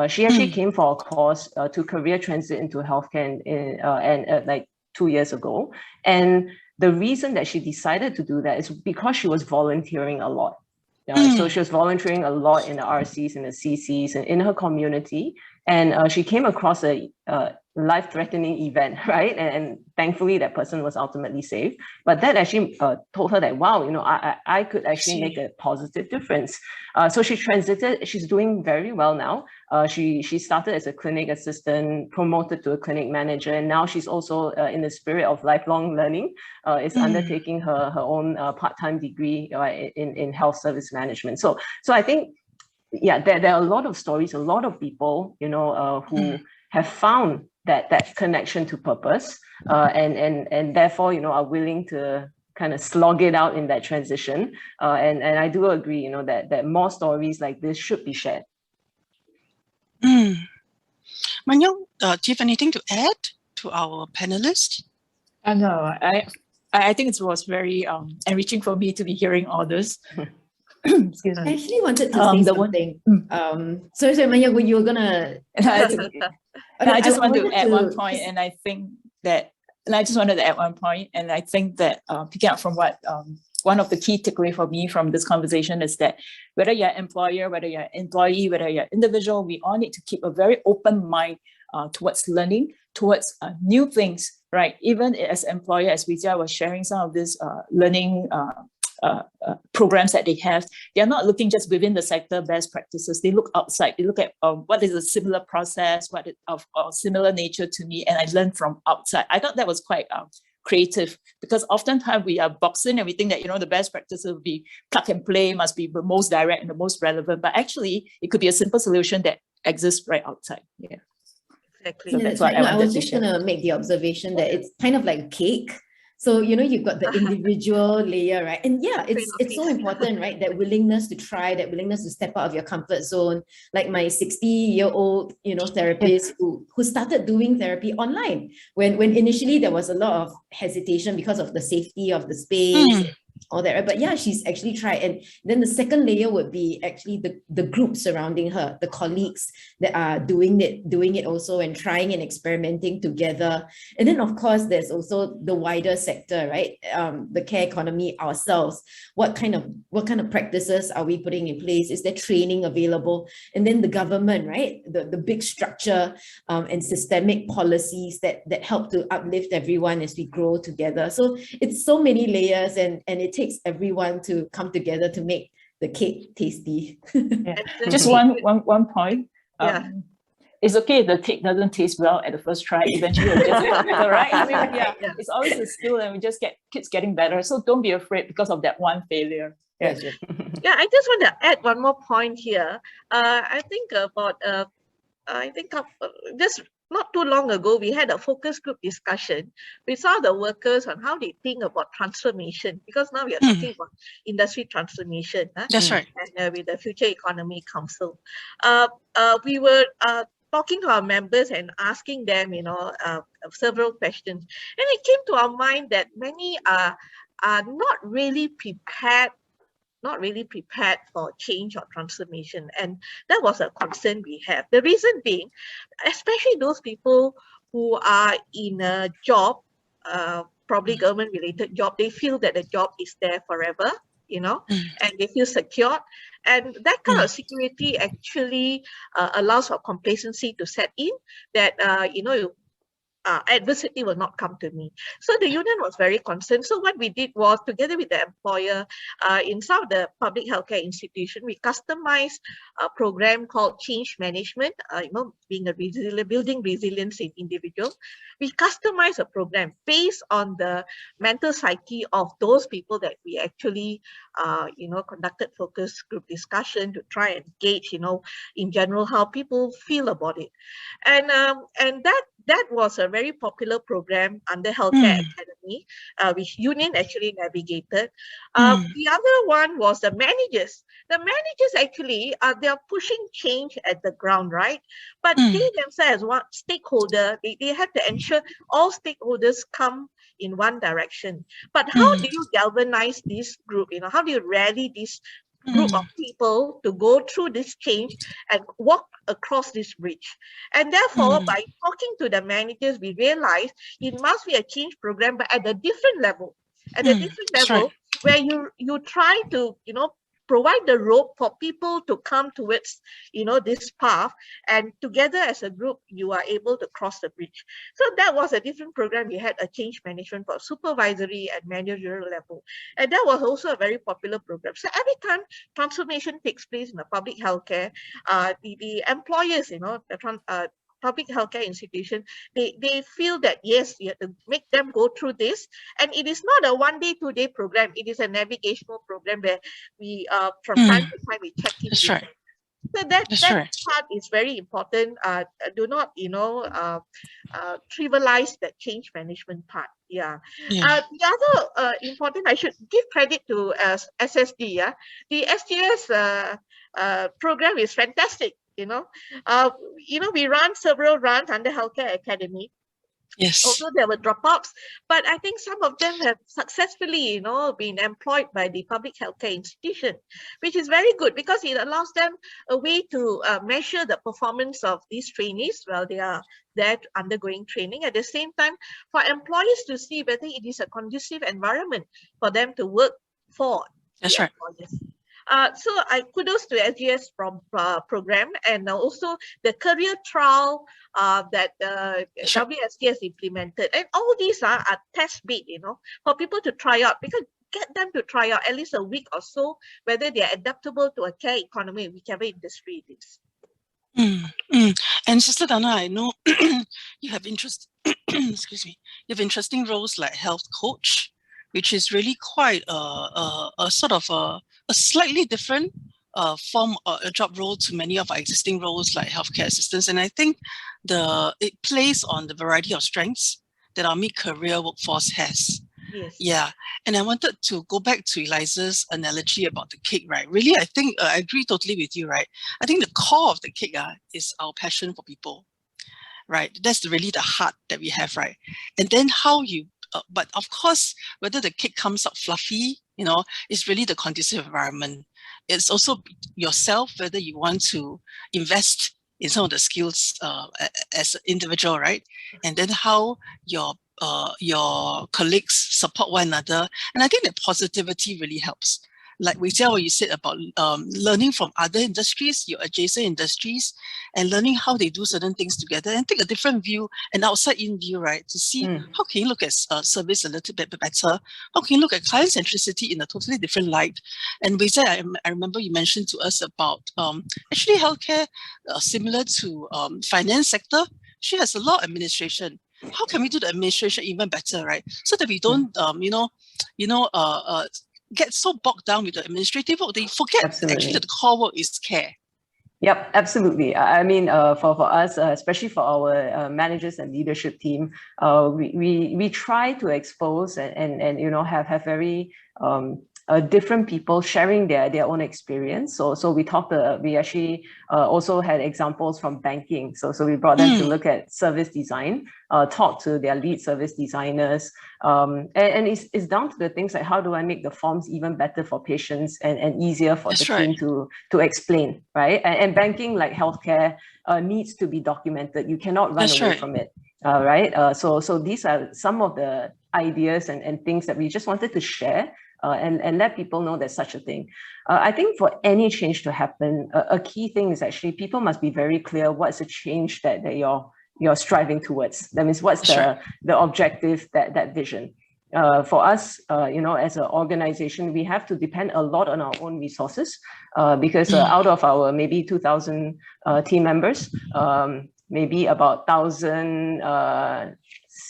She actually came for a course to career transit into healthcare and like 2 years ago. And the reason that she decided to do that is because she was volunteering a lot. So she was volunteering a lot in the RCs and the CCs and in her community. And she came across a life-threatening event, right? And thankfully that person was ultimately saved. But that actually told her that, wow, I could actually make a positive difference. So she transited, she's doing very well now. She started as a clinic assistant, promoted to a clinic manager, and now she's also in the spirit of lifelong learning, is undertaking her own part-time degree in health service management. So I think, yeah, there are a lot of stories, a lot of people, who have found that connection to purpose, and therefore, are willing to kind of slog it out in that transition. And I do agree, that more stories like this should be shared. Manyong, do you have anything to add to our panelists? No, I think it was very enriching for me to be hearing all this. Excuse me. I actually wanted to say something. Sorry, Manya, you were gonna. I just wanted to add one point, and I think that, picking up from what one of the key takeaway for me from this conversation is that whether you're an employer, whether you're an employee, whether you're an individual, we all need to keep a very open mind towards learning, towards new things, right? Even as employer, as Vijaya was sharing some of this learning programs that they have, they're not looking just within the sector best practices. They look outside. They look at what is a similar process, what is of similar nature to me, and I learned from outside. I thought that was quite creative, because oftentimes we are boxed in and we think that, the best practices would be plug and play, must be the most direct and the most relevant, but actually it could be a simple solution that exists right outside. Yeah. Exactly. So that's what I was just going to make the observation that it's kind of like a cake. So, you've got the individual layer, right? And yeah, it's so important, right? That willingness to try, that willingness to step out of your comfort zone. Like my 60-year-old, therapist who started doing therapy online when initially there was a lot of hesitation because of the safety of the space, all that, right? But yeah, she's actually tried. And then the second layer would be actually the group surrounding her, the colleagues that are doing it also and trying and experimenting together. And then of course, there's also the wider sector, right? The care economy ourselves. What kind of practices are we putting in place? Is there training available? And then the government, right? The big structure and systemic policies that help to uplift everyone as we grow together. So it's so many layers, and it takes everyone to come together to make the cake tasty. Just one point. Yeah. It's okay if the cake doesn't taste well at the first try. Eventually, it'll just get better, right? I mean, yeah, it's always a skill, and we just keeps getting better. So don't be afraid because of that one failure. Yeah, yeah. I just want to add one more point here. I think about just not too long ago, we had a focus group discussion. We saw the workers on how they think about transformation, because now we are talking about industry transformation. That's right. And with the Future Economy Council, we were talking to our members and asking them, several questions. And it came to our mind that many are not really prepared for change or transformation. And that was a concern we have. The reason being, especially those people who are in a job, probably government-related job, they feel that the job is there forever, and they feel secure. And that kind of security actually allows for complacency to set in, that, adversity will not come to me. So the union was very concerned. So what we did was, together with the employer, in some of the public healthcare institution, we customized a program called Change Management, building resilience in individuals. We customized a program based on the mental psyche of those people that we actually conducted focus group discussion to try and gauge, in general, how people feel about it. And that was a very popular program under Healthcare Academy, which Union actually navigated. The other one was the managers. The managers actually, they are pushing change at the ground, right? But they themselves, one stakeholder, they have to ensure all stakeholders come in one direction. But how do you galvanize this group? How do you rally this group of people to go through this change and walk across this bridge? And therefore, by talking to the managers, we realized it must be a change program, but at a different level. At a different level, where you try to, provide the rope for people to come towards, this path, and together as a group, you are able to cross the bridge. So that was a different program. We had a change management for supervisory and managerial level. And that was also a very popular program. So every time transformation takes place in the public healthcare, the employers, the public healthcare institution, they feel that, yes, you have to make them go through this. And it is not a 1 day, 2 day program. It is a navigational program where we, from time to time, we check in. That's right. So that part is very important. Do not, trivialize that change management part. The other important, I should give credit to SSD. The SGS program is fantastic. We run several runs under Healthcare Academy. Yes. Although there were dropouts, but I think some of them have successfully, been employed by the public healthcare institution, which is very good because it allows them a way to measure the performance of these trainees while they are there undergoing training. At the same time, for employers to see whether it is a conducive environment for them to work for. That's right. Employers. So I kudos to SGS program, and also the career trial that WSG implemented. And all these are test bed, for people to try out, because get them to try out at least a week or so, whether they are adaptable to a care economy, whichever industry it is. And Sister Dana, I know you have excuse me, you have interesting roles like health coach, which is really quite a sort of a slightly different form or a job role to many of our existing roles like healthcare assistants. And I think it plays on the variety of strengths that our mid-career workforce has. Yes. Yeah. And I wanted to go back to Eliza's analogy about the cake, right? Really, I think I agree totally with you, right? I think the core of the cake is our passion for people, right? That's really the heart that we have, right? And then how you but of course, whether the cake comes out fluffy, is really the conducive environment. It's also yourself, whether you want to invest in some of the skills as an individual, right? And then how your colleagues support one another. And I think that positivity really helps. Like what you said about learning from other industries, your adjacent industries, and learning how they do certain things together, and take a different view, an outside-in view, right? To see how can you look at service a little bit better? How can you look at client centricity in a totally different light? And I remember you mentioned to us about actually healthcare, similar to finance sector. She has a lot of administration. How can we do the administration even better, right? So that we don't, get so bogged down with the administrative work, they forget actually that the core work is care. Yep, absolutely. I mean, for us, especially for our managers and leadership team, we try to expose and have very different people sharing their own experience. So we actually also had examples from banking. So we brought them to look at service design, talk to their lead service designers, and it's down to the things like, how do I make the forms even better for patients and easier for the team to explain, right? And banking, like healthcare, needs to be documented. You cannot run away from it, right? So these are some of the ideas and things that we just wanted to share. And let people know there's such a thing. I think for any change to happen, a key thing is actually people must be very clear what's the change that you're striving towards. That means what's the objective, that vision. For us, as an organization, we have to depend a lot on our own resources because out of our maybe 2,000 team members, maybe about 1,000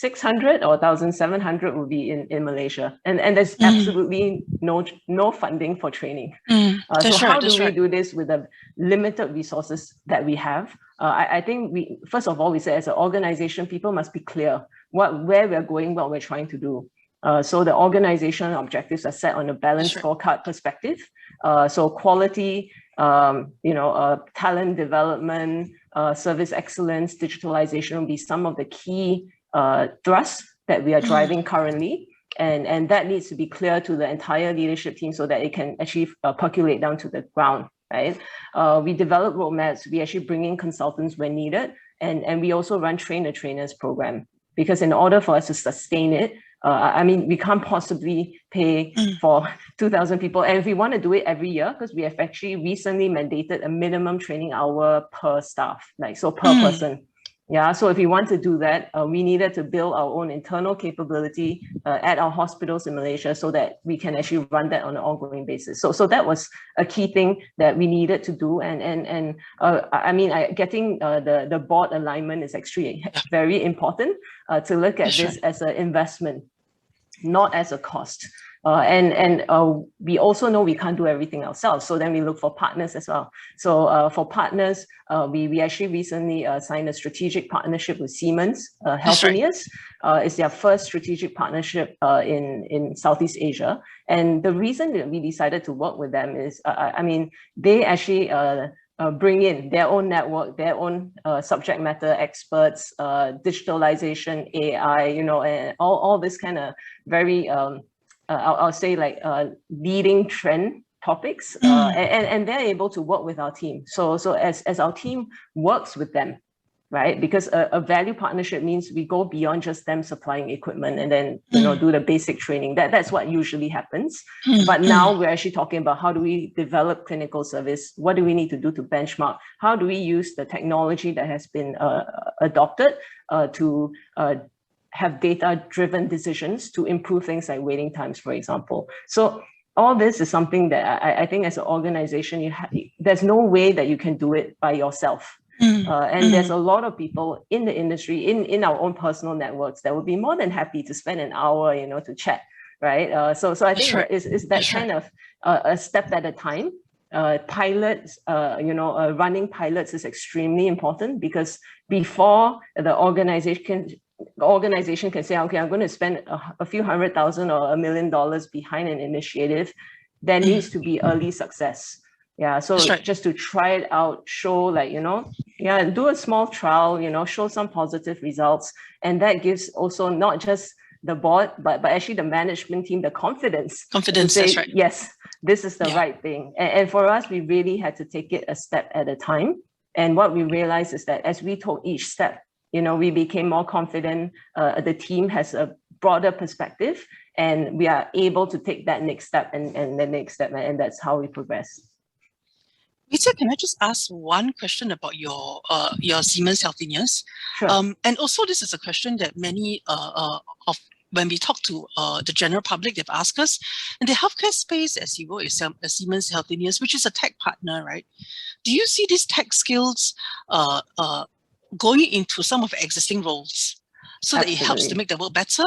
1,600 or 1,700 will be in Malaysia, and there's absolutely no funding for training. So how do we do this with the limited resources that we have? I think first of all, we say as an organization, people must be clear where we're going, what we're trying to do. So the organizational objectives are set on a balanced scorecard perspective. So quality, talent development, service excellence, digitalisation will be some of the key thrusts that we are driving currently. And that needs to be clear to the entire leadership team so that it can actually percolate down to the ground, right? We develop roadmaps, we actually bring in consultants when needed, and we also run train the trainers program, because in order for us to sustain it, we can't possibly pay for 2,000 people. And if we want to do it every year, because we have actually recently mandated a minimum training hour per staff, per person. Yeah, so if we want to do that, we needed to build our own internal capability at our hospitals in Malaysia so that we can actually run that on an ongoing basis. So that was a key thing that we needed to do. Getting the board alignment is actually very important to look at this as an investment, not as a cost. We also know we can't do everything ourselves. So then we look for partners as well. So for partners, we actually recently signed a strategic partnership with Siemens Healthineers. It's their first strategic partnership in Southeast Asia. And the reason that we decided to work with them is, they actually bring in their own network, their own subject matter experts, digitalization, AI, and all this kind of very, I'll say leading trend topics, and they're able to work with our team. So as our team works with them, right? Because a value partnership means we go beyond just them supplying equipment and then do the basic training. That's what usually happens. But now we're actually talking about how do we develop clinical service? What do we need to do to benchmark? How do we use the technology that has been adopted to have data-driven decisions to improve things like waiting times, for example. So all this is something that I think as an organization, there's no way that you can do it by yourself. And there's a lot of people in the industry, in our own personal networks, that would be more than happy to spend an hour, to chat, right? So I think it's that kind of a step at a time. Pilots, running pilots is extremely important, because before the organization can say, okay, I'm going to spend a few $100,000 or $1 million behind an initiative, there needs to be early success. Yeah, so just to try it out, show do a small trial, show some positive results. And that gives also not just the board, but actually the management team, the confidence. Confidence, say, that's right. Yes, this is the right thing. And for us, we really had to take it a step at a time. And what we realized is that as we took each step, we became more confident. The team has a broader perspective, and we are able to take that next step and the next step, and that's how we progress. Rita, can I just ask one question about your Siemens Healthineers? Sure. And also, this is a question that many when we talk to the general public, they've asked us. In the healthcare space, as you go, is Siemens Healthineers, which is a tech partner, right? Do you see these tech skills going into some of the existing roles so that it helps to make the work better?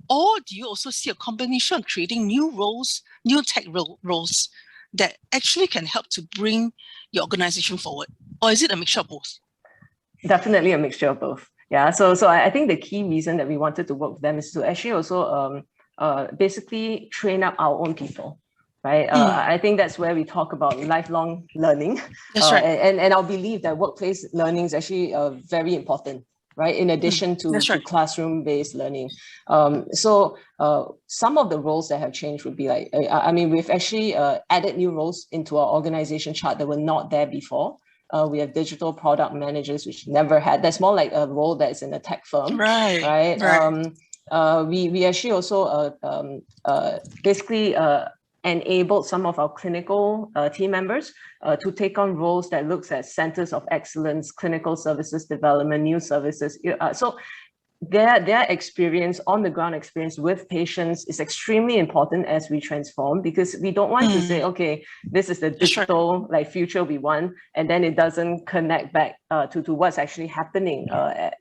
Or do you also see a combination of creating new roles, new tech roles that actually can help to bring your organization forward? Or is it a mixture of both? Definitely a mixture of both. Yeah, so I think the key reason that we wanted to work with them is to actually also basically train up our own people. Right. I think that's where we talk about lifelong learning. That's right. And I believe that workplace learning is actually very important, right? In addition to classroom-based learning. So some of the roles that have changed would be we've actually added new roles into our organization chart that were not there before. We have digital product managers, which never had. That's more like a role that's in a tech firm. Right. We actually also basically enabled some of our clinical team members to take on roles that looks at centers of excellence, clinical services development, new services. So their experience, on the ground experience with patients is extremely important as we transform, because we don't want to say, okay, this is the digital like future we want, and then it doesn't connect back to what's actually happening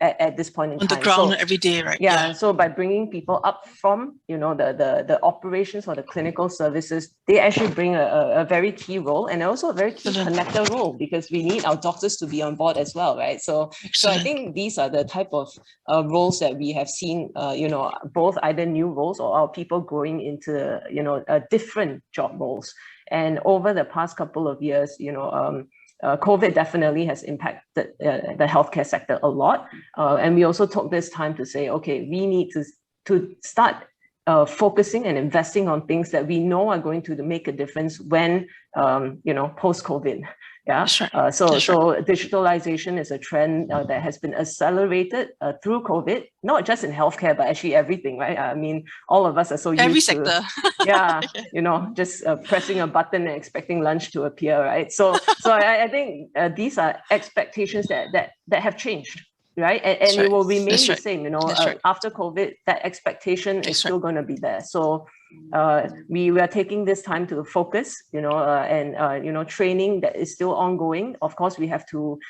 at this point in time. On the ground every day, right? Yeah. So by bringing people up from, you know, the operations or the clinical services, they actually bring a very key role, and also a very key connector role, because we need our doctors to be on board as well, right? So I think these are the type of roles that we have seen, you know, both either new roles or our people going into, you know, different job roles. And over the past couple of years, you know, COVID definitely has impacted the healthcare sector a lot. And we also took this time to say, okay, we need to start focusing and investing on things that we know are going to make a difference when, you know, post-COVID. Yeah. So digitalization is a trend that has been accelerated through COVID, not just in healthcare, but actually everything, right? I mean, all of us are so used sector. Yeah, you know, just pressing a button and expecting lunch to appear, right? So I think these are expectations that have changed, right? And it will remain the same, you know, after COVID, that expectation is still going to be there. So we are taking this time to focus, you know, and, you know, training that is still ongoing. Of course, we have to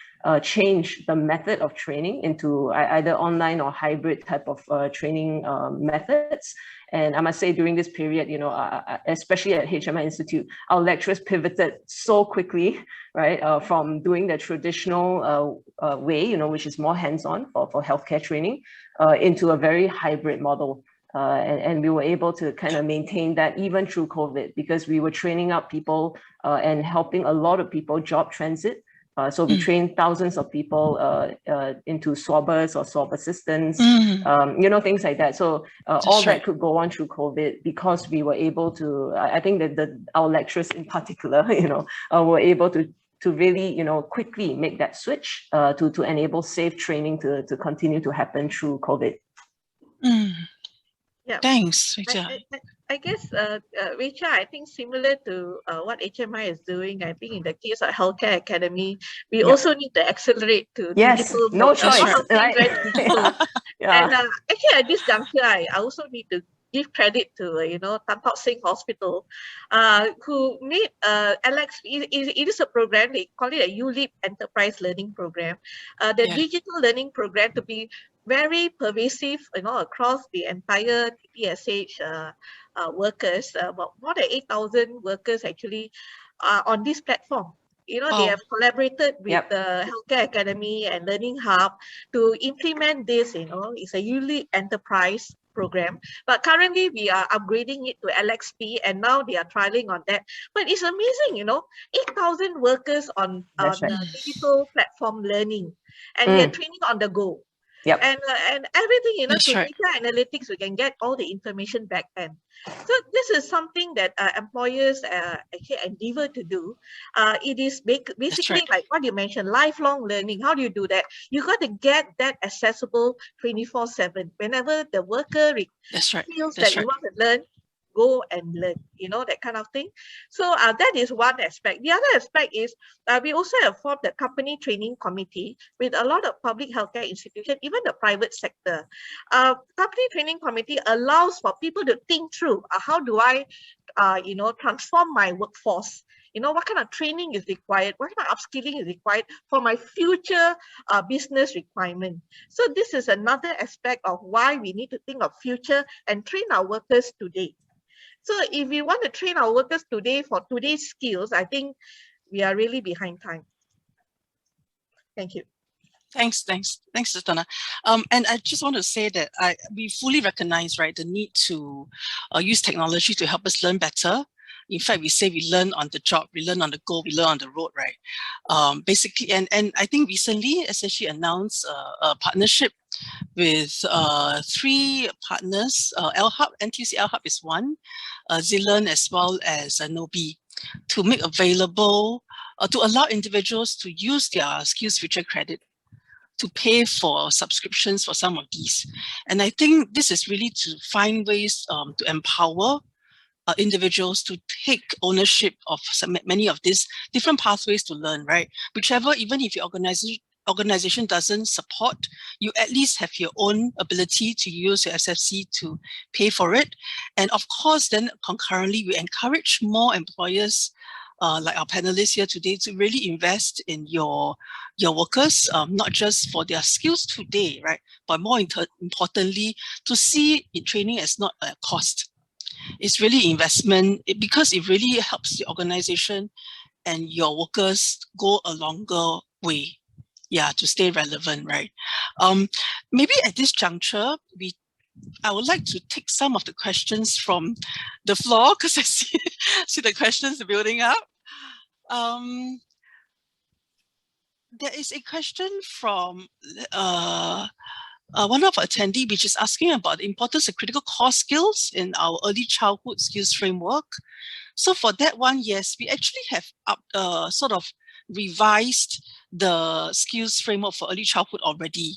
change the method of training into either online or hybrid type of training methods. And I must say, during this period, you know, especially at HMI Institute, our lecturers pivoted so quickly, right, from doing the traditional way, you know, which is more hands-on for healthcare training, into a very hybrid model. And we were able to kind of maintain that even through COVID, because we were training up people and helping a lot of people job transit. So we trained thousands of people into swabbers or swab assistants, you know, things like that. So all that could go on through COVID, because we were able to, I think that our lecturers in particular, you know, were able to really, you know, quickly make that switch to enable safe training to continue to happen through COVID. Yeah. Thanks, Rachel. I guess, Rachel, I think similar to what HMI is doing, I think in the case of Healthcare Academy, we also need to accelerate to digital. No choice. Right? And actually at this juncture, I also need to give credit to, you know, Tan Tock Seng Hospital, who made LXP, it is a program, they call it a ULEAP Enterprise Learning Program, the digital learning program to be very pervasive, you know, across the entire TPSH workers. About more than 8,000 workers actually on this platform. You know, they have collaborated with the Healthcare Academy and Learning Hub to implement this, you know, it's a ULEAP Enterprise program. But currently we are upgrading it to LXP, and now they are trialing on that. But it's amazing, you know, 8,000 workers on the digital platform learning, and we are training on the go. And everything, you know, through data analytics, we can get all the information back then. So this is something that employers actually endeavor to do. It is basically like what you mentioned, lifelong learning. How do you do that? You got to get that accessible 24/7. Whenever the worker feels that you want to learn, go and learn, you know, that kind of thing. So that is one aspect. The other aspect is we also have formed the company training committee with a lot of public healthcare institutions, even the private sector. Company training committee allows for people to think through how do I, you know, transform my workforce. You know, what kind of training is required? What kind of upskilling is required for my future business requirement? So this is another aspect of why we need to think of future and train our workers today. So if we want to train our workers today for today's skills, I think we are really behind time. Thank you. Thanks, Dana. And I just want to say that we fully recognize, right, the need to use technology to help us learn better. In fact, we say we learn on the job, we learn on the go, we learn on the road, right? Basically, and I think recently SSG announced a partnership with 3 partners. L-Hub, NTUC L-Hub is one, Zealand as well as Nobi, to make available, to allow individuals to use their SkillsFuture credit to pay for subscriptions for some of these. And I think this is really to find ways to empower individuals to take ownership of many of these different pathways to learn, right? Whichever, even if your organization doesn't support, you at least have your own ability to use your SFC to pay for it. And of course, then concurrently, we encourage more employers like our panelists here today to really invest in your workers, not just for their skills today, right? But more importantly, to see training as not a cost. It's really investment because it really helps the organization and your workers go a longer way, to stay relevant, right? Maybe at this juncture, I would like to take some of the questions from the floor because I see the questions building up. There is a question from one of our attendees, which is asking about the importance of critical core skills in our early childhood skills framework. So for that one, yes, we actually have sort of revised the skills framework for early childhood already.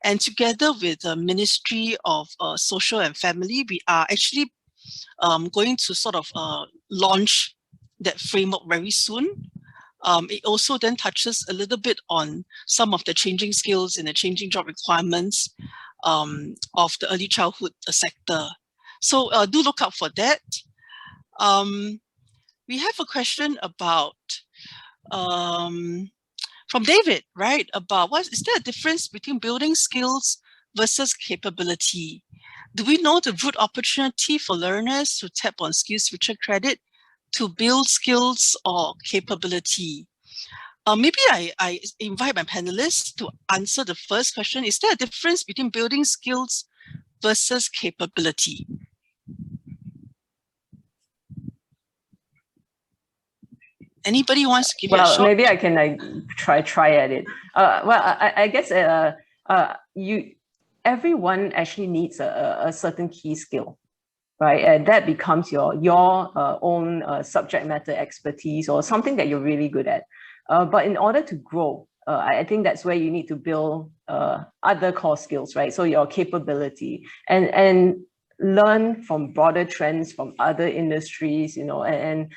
And together with the Ministry of Social and Family, we are actually going to sort of launch that framework very soon. It also then touches a little bit on some of the changing skills and the changing job requirements of the early childhood sector. So do look out for that. We have a question about, from David, right? About is there a difference between building skills versus capability? Do we know the route opportunity for learners to tap on SkillsFuture credit to build skills or capability? Maybe I invite my panelists to answer the first question. Is there a difference between building skills versus capability? Anybody who wants to give it a shot? Well, maybe I can try at it. I guess everyone actually needs a certain key skill, right? And that becomes your own subject matter expertise or something that you're really good at. But in order to grow, I think that's where you need to build other core skills, right? So your capability and learn from broader trends from other industries, and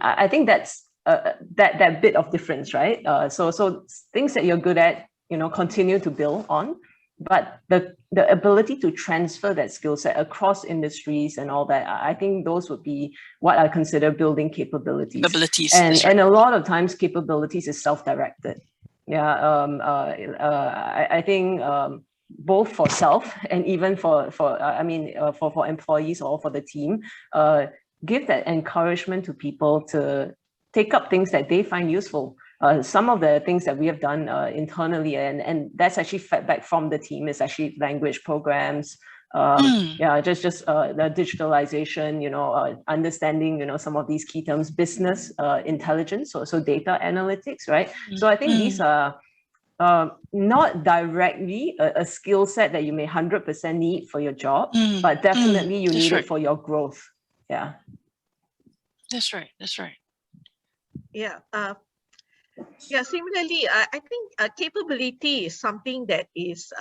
I think that's that bit of difference, right? So things that you're good at, continue to build on, but the ability to transfer that skill set across industries and all that, I think those would be what I consider building capabilities. And a lot of times capabilities is self-directed. I think both for self and even for employees or for the team, give that encouragement to people to take up things that they find useful. Some of the things that we have done internally, and that's actually fed back from the team, is actually language programs, just the digitalization, understanding, some of these key terms, business intelligence, so data analytics, right? So I think these are not directly a skill set that you may 100% need for your job, but definitely you need it for your growth. Yeah. That's right. Yeah. Similarly, I think capability is something that is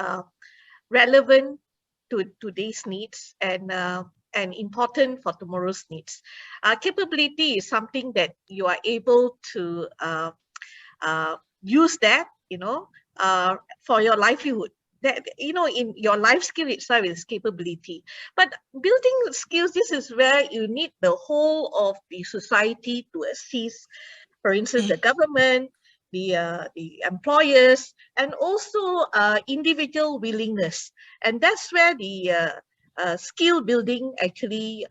relevant to today's needs and important for tomorrow's needs. Capability is something that you are able to use that, for your livelihood. That, in your life skill itself is capability. But building skills, this is where you need the whole of the society to assist. For instance, the government, the employers, and also individual willingness. And that's where the skill building actually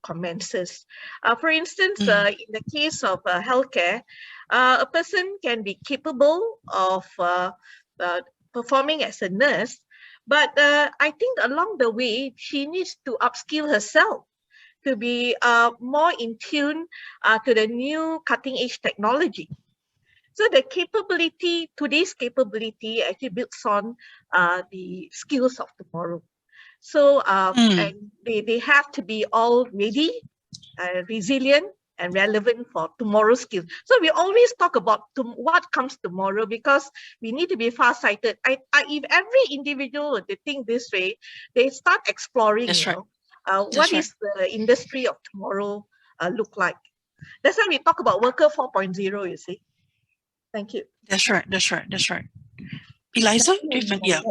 commences. For instance, in the case of healthcare, a person can be capable of performing as a nurse, but I think along the way, she needs to upskill herself to be more in tune to the new cutting-edge technology. So the capability, today's capability actually builds on the skills of tomorrow. So and they have to be all ready, resilient, and relevant for tomorrow's skills. So we always talk about what comes tomorrow because we need to be far-sighted. If every individual were to think this way, they start exploring, what is the industry of tomorrow look like. That's why we talk about worker 4.0, you see. Thank you. That's right. That's right. That's right. Eliza, yeah.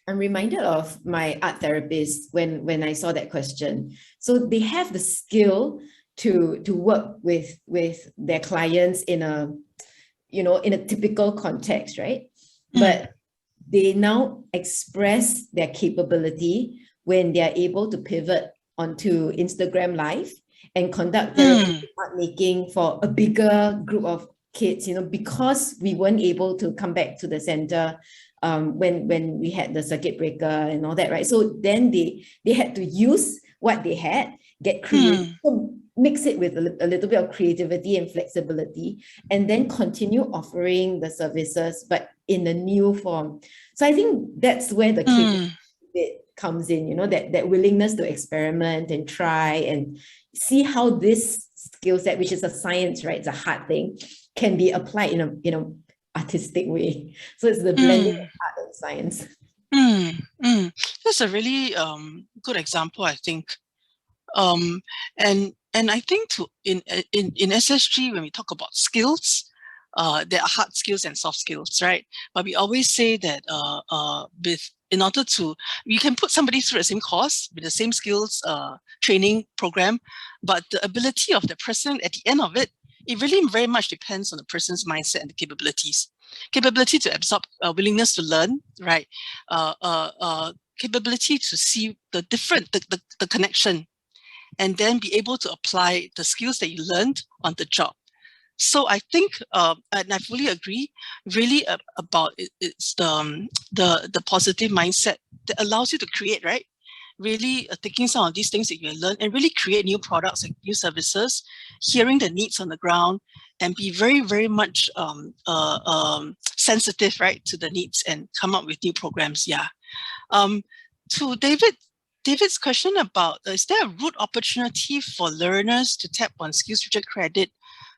I'm reminded of my art therapist when I saw that question. So they have the skill to work with their clients in a typical context, right? But they now express their capability when they are able to pivot onto Instagram Live and conduct therapeutic art making for a bigger group of kids, because we weren't able to come back to the center when we had the circuit breaker and all that, right? So then they had to use what they had, get creative, mix it with a little bit of creativity and flexibility, and then continue offering the services, but in a new form. So I think that's where the creativity bit comes in, that willingness to experiment and try and see how this skill set, which is a science, right? It's a hard thing, can be applied in a artistic way. So it's the blending of art and science. That's a really good example, I think. And I think in SSG, when we talk about skills, there are hard skills and soft skills, right? But we always say that in order to, you can put somebody through the same course with the same skills training program, but the ability of the person at the end of it, it really very much depends on the person's mindset and the capabilities. Capability to absorb, willingness to learn, right? Capability to see the different, the connection, and then be able to apply the skills that you learned on the job. So I think, and I fully agree, really about it's the positive mindset that allows you to create, right? Really taking some of these things that you learn and really create new products and new services, hearing the needs on the ground, and be very, very much sensitive, right, to the needs and come up with new programs. Yeah. To David's question about, is there a route opportunity for learners to tap on SkillsFuture credit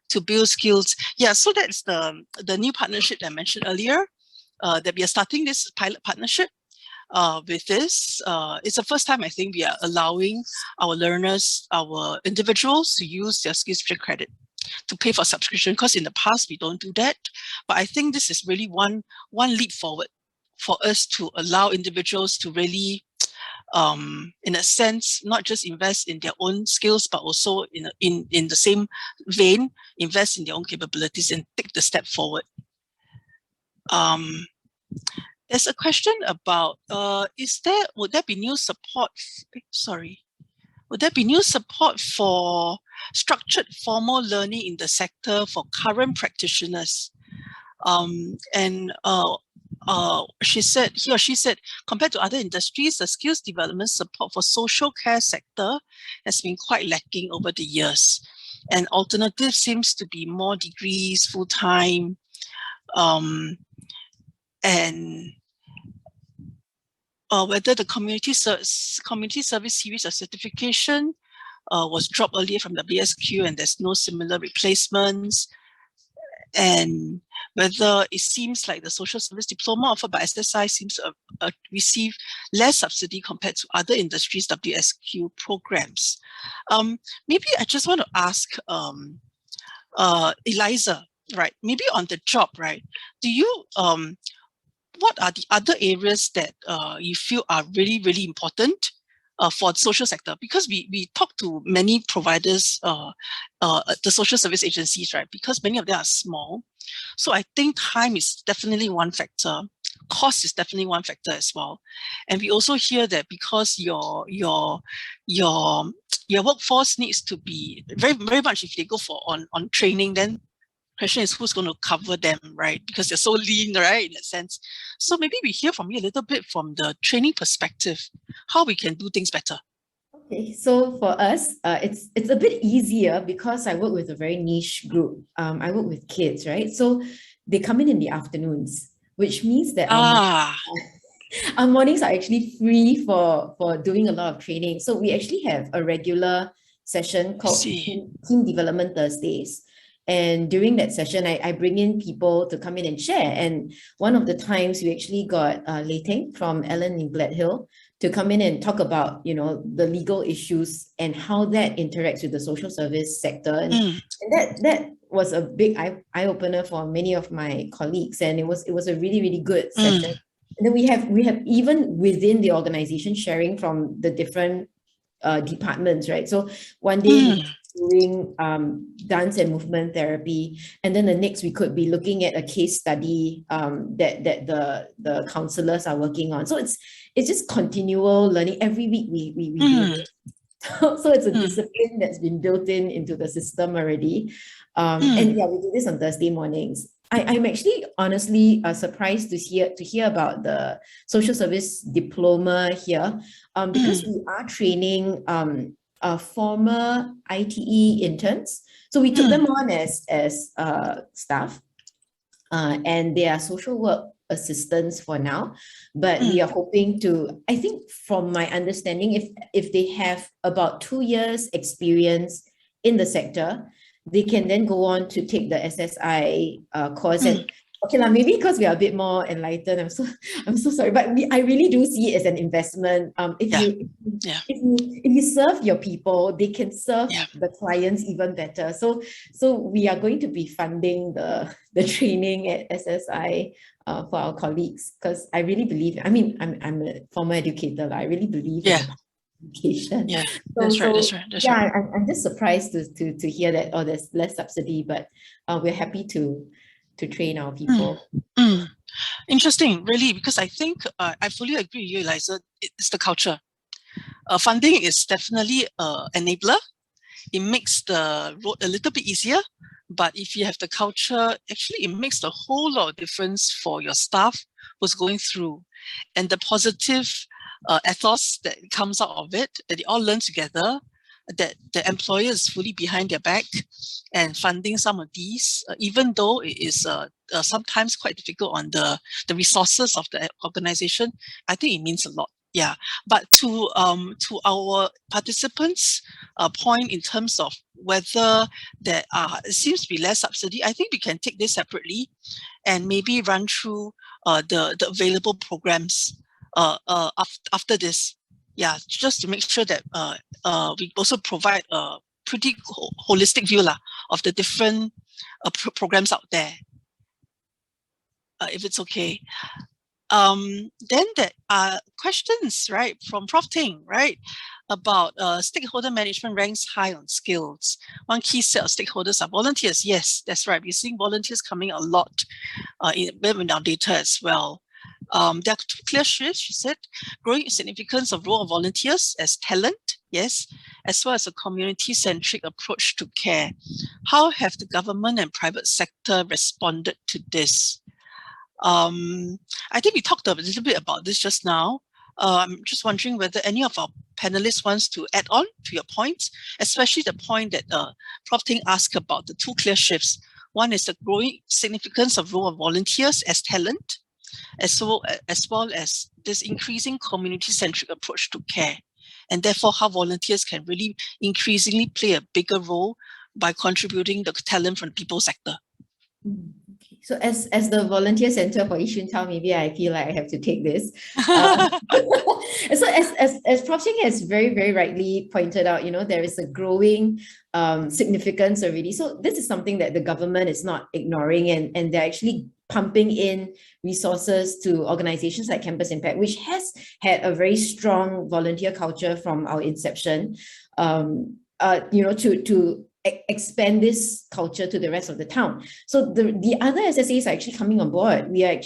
to build skills? Yeah, so that's the new partnership that I mentioned earlier, that we are starting this pilot partnership with this. It's the first time I think we are allowing our learners, our individuals to use their SkillsFuture credit to pay for subscription, because in the past we don't do that. But I think this is really one leap forward for us to allow individuals to really, in a sense, not just invest in their own skills, but also in the same vein, invest in their own capabilities and take the step forward. There's a question about, would there be new support? Would there be new support for structured formal learning in the sector for current practitioners? He or she said, compared to other industries, the skills development support for social care sector has been quite lacking over the years. And alternative seems to be more degrees, full-time, and whether the community service series of certification was dropped earlier from WSQ and there's no similar replacements, and whether it seems like the social service diploma offered by SSI seems to receive less subsidy compared to other industries' WSQ programs. Maybe I just want to ask Eliza, right? Maybe on the job, right? Do you what are the other areas that you feel are really, really important for the social sector? Because we talk to many providers, the social service agencies, right? Because many of them are small. So I think time is definitely one factor. Cost is definitely one factor as well. And we also hear that because your workforce needs to be very, very much, if they go for on training, then question is who's going to cover them, right? Because they're so lean, right, in that sense. So maybe we hear from you a little bit from the training perspective, how we can do things better. Okay, so for us, it's a bit easier because I work with a very niche group. I work with kids, right? So they come in the afternoons, which means that our mornings are actually free for doing a lot of training. So we actually have a regular session called Team Development Thursdays. And during that session, I bring in people to come in and share. And one of the times we actually got Lei Ting from Ellen in Glad Hill to come in and talk about, you know, the legal issues and how that interacts with the social service sector. And that was a big eye-opener for many of my colleagues. And it was a really, really good session. And then we have even within the organization sharing from the different departments, right? So one day doing dance and movement therapy, and then the next we could be looking at a case study that the counselors are working on. So it's just continual learning. Every week we do it. So it's a discipline that's been built into the system already. And yeah, we do this on Thursday mornings. I'm actually honestly surprised to hear about the social service diploma here, because we are training former ITE interns. So we took them on as staff, and they are social work assistants for now, but we are hoping to, I think from my understanding, if they have about 2 years experience in the sector, they can then go on to take the SSI course. And okay, maybe because we are a bit more enlightened, I'm so sorry, but I really do see it as an investment. If you serve your people, they can serve the clients even better. So we are going to be funding the training at SSI for our colleagues, because I really believe, I mean, I'm a former educator, I really believe in education. Yeah, that's right. I'm just surprised to hear that, oh, there's less subsidy, but we're happy to train our people. Interesting, really, because I think I fully agree with you, Eliza. It's the culture. Funding is definitely an enabler. It makes the road a little bit easier, but if you have the culture, actually it makes a whole lot of difference for your staff who's going through, and the positive ethos that comes out of it, that they all learn together, that the employer is fully behind their back and funding some of these, even though it is sometimes quite difficult on the resources of the organization. I think it means a lot. Yeah, but to our participants' point in terms of whether there it seems to be less subsidy, I think we can take this separately and maybe run through the available programs after this. Yeah, just to make sure that we also provide a pretty holistic view of the different programs out there, if it's okay. Then there are questions, right, from Prof. Ting, right, about stakeholder management ranks high on skills. One key set of stakeholders are volunteers. Yes, that's right. We're seeing volunteers coming a lot in our data as well. There are two clear shifts, she said: growing significance of role of volunteers as talent, yes, as well as a community-centric approach to care. How have the government and private sector responded to this? I think we talked a little bit about this just now. I'm just wondering whether any of our panelists wants to add on to your points, especially the point that Prof. Ting asked about the two clear shifts. One is the growing significance of role of volunteers as talent, as well as this increasing community-centric approach to care, and therefore how volunteers can really increasingly play a bigger role by contributing the talent from the people sector. Okay. So as the volunteer center for Yishun Town, maybe I feel like I have to take this. So as Prof. Ting has very, very rightly pointed out, there is a growing significance already. So this is something that the government is not ignoring, and they're actually pumping in resources to organizations like Campus Impact, which has had a very strong volunteer culture from our inception, to expand this culture to the rest of the town. So the other SSAs are actually coming on board. We are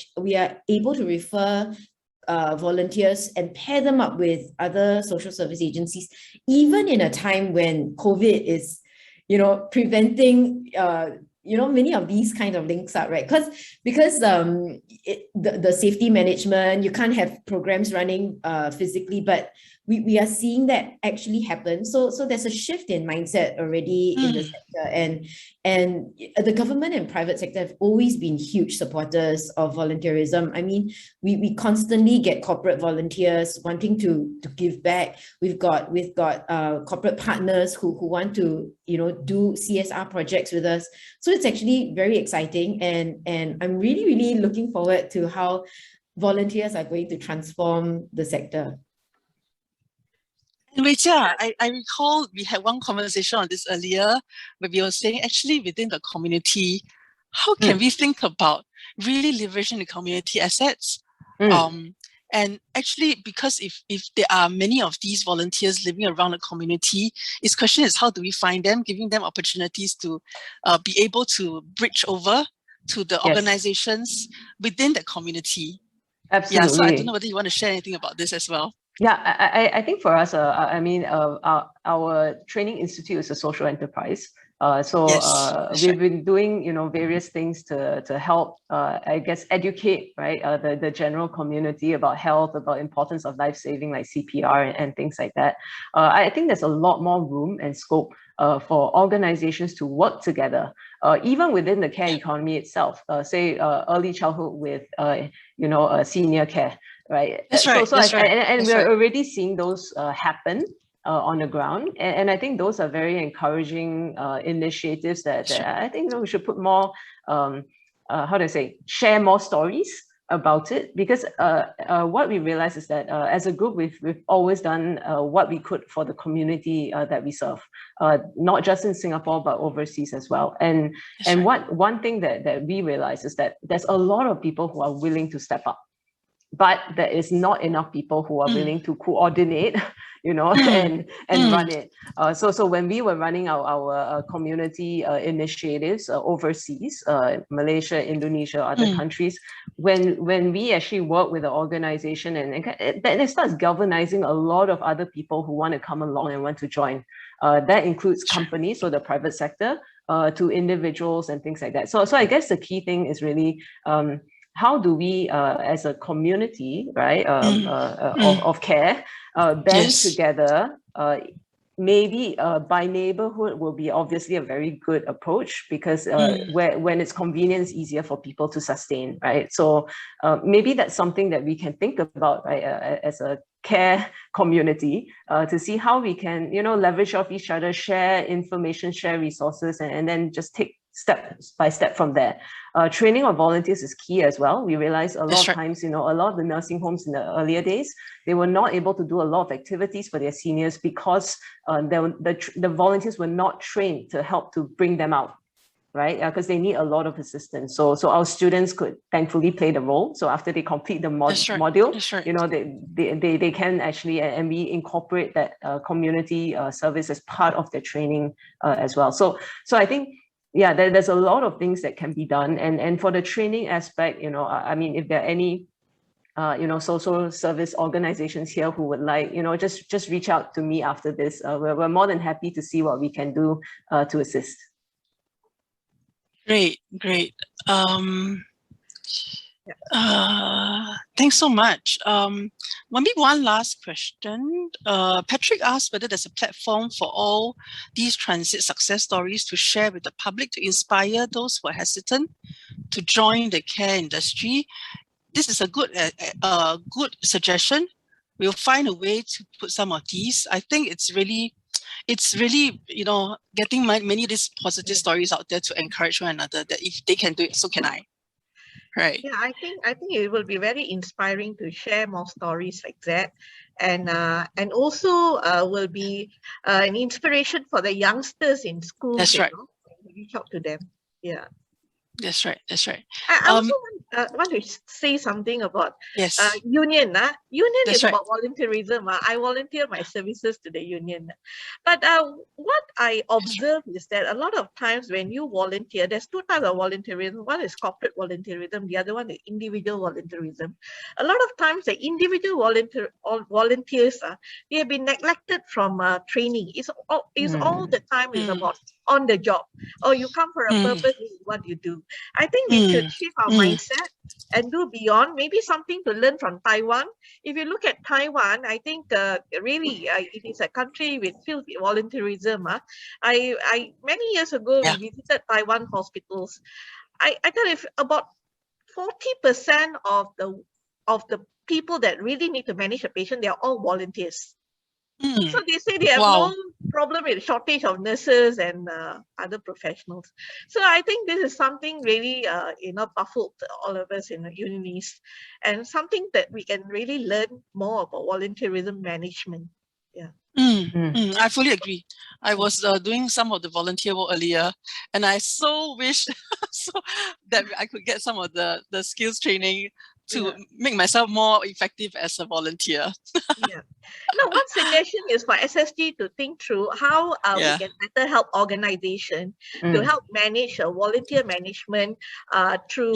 able to refer volunteers and pair them up with other social service agencies, even in a time when COVID is, preventing many of these kind of links up, right? Because the safety management, you can't have programs running physically, but we are seeing that actually happen. So there's a shift in mindset already in the sector, and the government and private sector have always been huge supporters of volunteerism. I mean, we constantly get corporate volunteers wanting to give back. We've got corporate partners who want to do CSR projects with us. So it's actually very exciting, and I'm really, really looking forward to how volunteers are going to transform the sector. And Weijia, I recall we had one conversation on this earlier, where we were saying actually within the community, how can we think about really leveraging the community assets? And actually, because if there are many of these volunteers living around the community, its question is how do we find them, giving them opportunities to be able to bridge over to the organizations within the community. Absolutely. Yeah, so I don't know whether you want to share anything about this as well. Yeah, I think for us, I mean, our training institute is a social enterprise. We've been doing, various things to help, I guess, educate, right, the general community about health, about importance of life saving, like CPR and things like that. I think there's a lot more room and scope for organizations to work together, even within the care economy itself. Say early childhood with, senior care. Right. That's right. And we're already seeing those happen on the ground, and I think those are very encouraging initiatives that I think we should put more, share more stories about it, because what we realize is that as a group we've always done what we could for the community that we serve, not just in Singapore but overseas as well. And one thing that we realize is that there's a lot of people who are willing to step up, but there is not enough people who are willing to coordinate, and run it. So when we were running our community initiatives overseas, Malaysia, Indonesia, other countries, when we actually work with the organization, and then it starts galvanizing a lot of other people who want to come along and want to join. That includes companies, so the private sector, to individuals and things like that. So I guess the key thing is really, how do we, as a community, right, of care, band together? Maybe by neighborhood will be obviously a very good approach, because when it's convenient, it's easier for people to sustain, right? So maybe that's something that we can think about, right, as a care community, to see how we can, leverage off each other, share information, share resources, and then just take step by step from there. Training of volunteers is key as well. We realize a lot of times, a lot of the nursing homes in the earlier days, they were not able to do a lot of activities for their seniors because the volunteers were not trained to help to bring them out, right? Because they need a lot of assistance. So our students could thankfully play the role. So after they complete the module, they can actually, and we incorporate that community service as part of their training as well. So I think, yeah, there's a lot of things that can be done. And for the training aspect, I mean, if there are any, social service organizations here who would like, just reach out to me after this. We're more than happy to see what we can do to assist. Great. Thanks so much. Maybe one last question. Patrick asked whether there's a platform for all these transit success stories to share with the public to inspire those who are hesitant to join the care industry. This is a good suggestion. We'll find a way to put some of these. I think it's really, getting many of these positive stories out there to encourage one another, that if they can do it, so can I. Right. Yeah, I think it will be very inspiring to share more stories like that, and also will be an inspiration for the youngsters in schools. That's right. Reach out to them. Yeah. That's right. I also want to say something about union. Union is about volunteerism. I volunteer my services to the union. But what I observe is that a lot of times when you volunteer, there's two types of volunteerism. One is corporate volunteerism. The other one is individual volunteerism. A lot of times the individual volunteers, they have been neglected from training. It's all the time is about on the job. Or you come for a purpose, this is what you do. I think we should shift our mindset and do beyond. Maybe something to learn from Taiwan. If you look at Taiwan, I think really it is a country with filled with volunteerism. I many years ago we visited Taiwan hospitals. I tell you, about 40% of the people that really need to manage a patient, they are all volunteers. So they say they have no problem with shortage of nurses and other professionals. So I think this is something really, baffled all of us in the unis, and something that we can really learn more about volunteerism management. Yeah. I fully agree. I was doing some of the volunteer work earlier, and I so wish so that I could get some of the skills training to make myself more effective as a volunteer. Yeah. Now, one suggestion is for SSG to think through how we can better help organization to help manage volunteer management through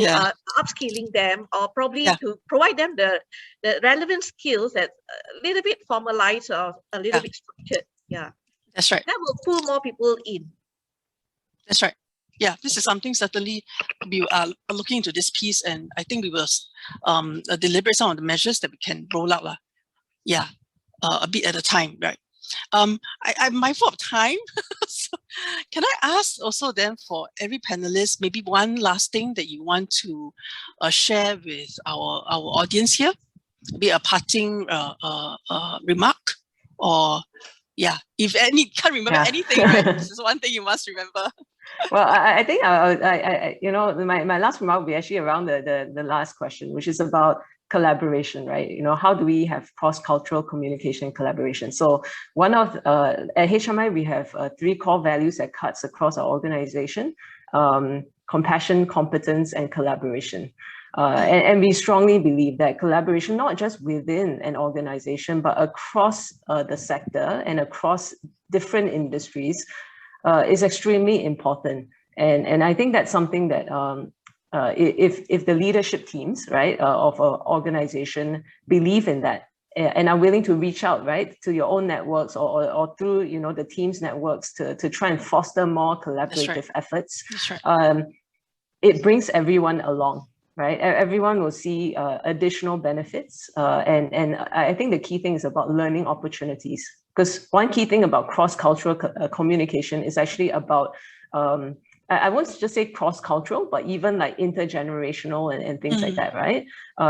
upskilling them, or probably to provide them the relevant skills that a little bit formalized or a little bit structured. Yeah. That's right. That will pull more people in. That's right. Yeah, this is something certainly we are looking into this piece, and I think we will deliberate some of the measures that we can roll out. A bit at a time, right? I'm mindful of time. So can I ask also then for every panelist, maybe one last thing that you want to share with our audience here? Be a parting remark, or if any, can't remember anything, right? This is one thing you must remember. Well, I think my last remark will be actually around the last question, which is about collaboration, right? How do we have cross-cultural communication and collaboration? So one of at HMI, we have 3 core values that cuts across our organization: compassion, competence, and collaboration. And we strongly believe that collaboration, not just within an organization, but across the sector and across different industries, is extremely important. And I think that's something that if the leadership teams, right, of an organization believe in that and are willing to reach out, right, to your own networks or through, the team's networks to try and foster more collaborative efforts, it brings everyone along. Right, everyone will see additional benefits, and I think the key thing is about learning opportunities. Because one key thing about cross-cultural communication is actually about, I won't just say cross-cultural, but even like intergenerational and things like that, right?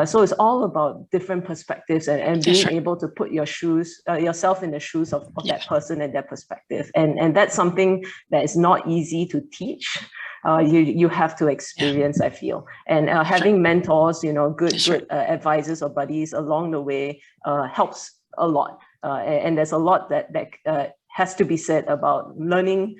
So it's all about different perspectives and being able to put yourself in the shoes of that person and their perspective, and that's something that is not easy to teach. You have to experience, I feel, and having mentors, good advisors or buddies along the way helps a lot. And there's a lot that has to be said about learning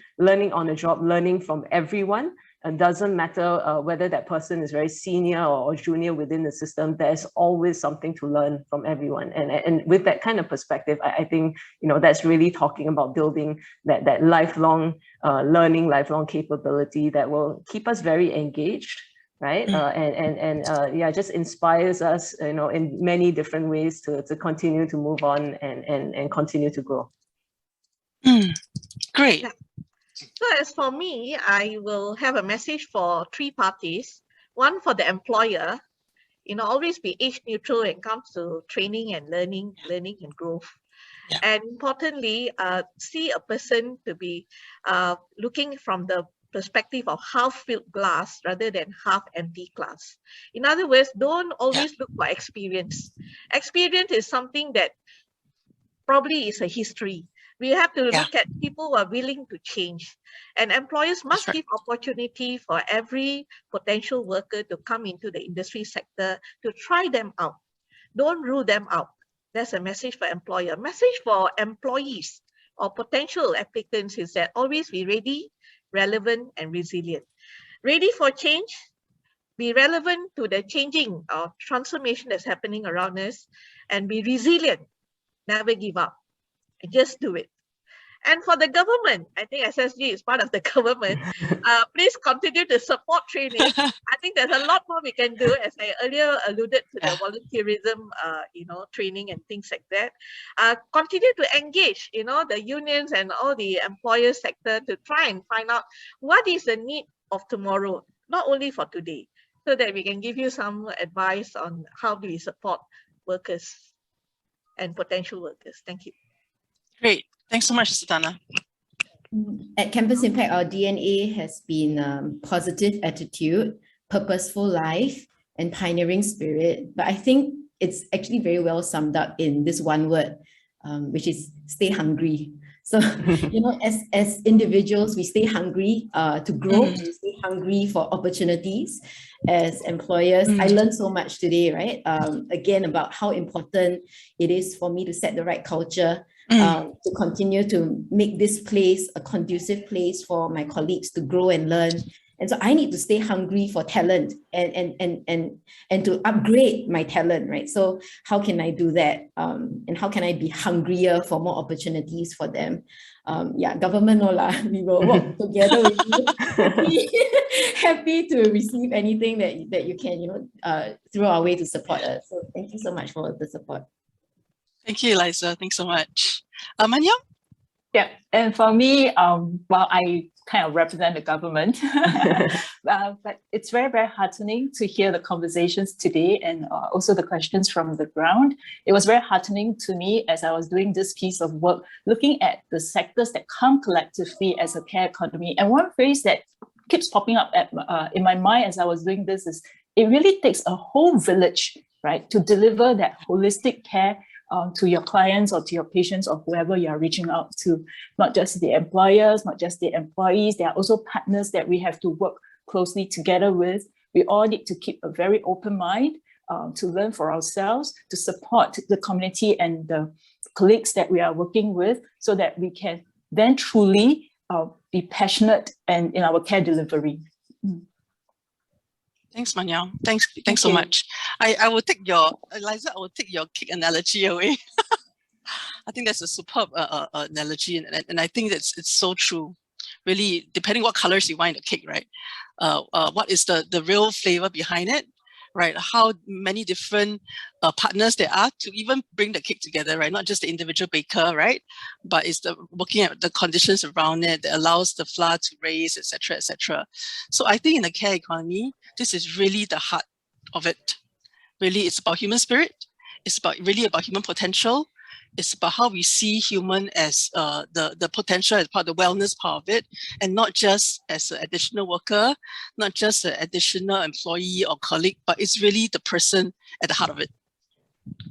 on the job, learning from everyone. It doesn't matter whether that person is very senior or junior within the system. There's always something to learn from everyone. And with that kind of perspective, I think, that's really talking about building that lifelong learning, lifelong capability that will keep us very engaged, right? And just inspires us, in many different ways to continue to move on and continue to grow. Great. So as for me, I will have a message for 3 parties. One, for the employer, always be age neutral when it comes to training and learning and growth. And importantly, see a person to be looking from the perspective of half-filled glass rather than half-empty glass. In other words, don't always look for experience. Experience is something that probably is a history. We have to look at people who are willing to change, and employers must give opportunity for every potential worker to come into the industry sector to try them out. Don't rule them out. That's a message for employer. Message for employees or potential applicants is that always be ready, relevant, and resilient. Ready for change, be relevant to the changing or transformation that's happening around us, and be resilient. Never give up. Just do it. And for the government, I think SSG is part of the government. Please continue to support training. I think there's a lot more we can do, as I earlier alluded to the volunteerism, training and things like that. Continue to engage, the unions and all the employer sector to try and find out what is the need of tomorrow, not only for today, so that we can give you some advice on how do we support workers and potential workers. Thank you. Great. Thanks so much, Tana. At Campus Impact, our DNA has been positive attitude, purposeful life, and pioneering spirit. But I think it's actually very well summed up in this one word, which is stay hungry. So, as individuals, we stay hungry to grow, we stay hungry for opportunities. As employers, I learned so much today, right? Again, about how important it is for me to set the right culture, to continue to make this place a conducive place for my colleagues to grow and learn. And so I need to stay hungry for talent and to upgrade my talent, right? So how can I do that? And how can I be hungrier for more opportunities for them? Government, we will work together with you. Happy to receive anything that you can, throw our way to support us. So thank you so much for the support. Thank you, Eliza. Thanks so much. Manyong? Yeah, and for me, I kind of represent the government, but it's very, very heartening to hear the conversations today and also the questions from the ground. It was very heartening to me as I was doing this piece of work, looking at the sectors that come collectively as a care economy. And one phrase that keeps popping up in my mind as I was doing this is, it really takes a whole village, right, to deliver that holistic care to your clients or to your patients or whoever you are reaching out to, not just the employers, not just the employees. There are also partners that we have to work closely together with. We all need to keep a very open mind to learn for ourselves, to support the community and the colleagues that we are working with so that we can then truly be passionate and in our care delivery. Thanks, Manyong. Thanks so much. I will take your, Eliza, I will take your cake analogy away. I think that's a superb analogy, and I think it's so true. Really, depending what colors you want in the cake, right? What is the real flavor behind it, right? How many different partners there are to even bring the cake together, right? Not just the individual baker, right? But it's the working at the conditions around it that allows the flour to raise, etc., etc. So I think in the care economy, this is really the heart of it. Really, it's about human spirit. It's really about human potential. It's about how we see human as the potential as part of the wellness part of it, and not just as an additional worker, not just an additional employee or colleague, but it's really the person at the heart of it.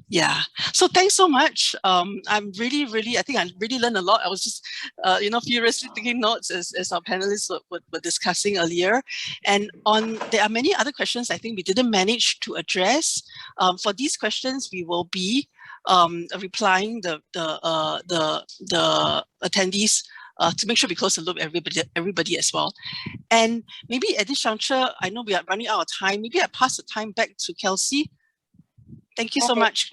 Yeah. So thanks so much. I'm really, I think I really learned a lot. I was just, furiously taking notes as our panelists were discussing earlier. And there are many other questions I think we didn't manage to address. For these questions, we will be replying the attendees to make sure we close the loop everybody as well. And maybe at this juncture, I know we are running out of time. Maybe I pass the time back to Kelsey. Thank you so much.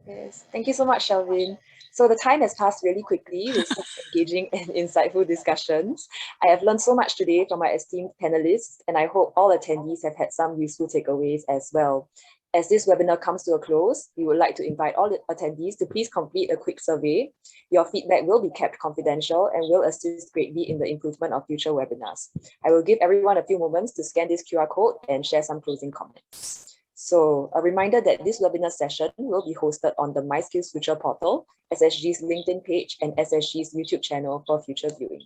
Yes, thank you so much, Chelvin. So the time has passed really quickly with such engaging and insightful discussions. I have learned so much today from my esteemed panelists, and I hope all attendees have had some useful takeaways as well. As this webinar comes to a close, we would like to invite all the attendees to please complete a quick survey. Your feedback will be kept confidential and will assist greatly in the improvement of future webinars. I will give everyone a few moments to scan this QR code and share some closing comments. So a reminder that this webinar session will be hosted on the SkillsFuture portal, SSG's LinkedIn page, and SSG's YouTube channel for future viewing.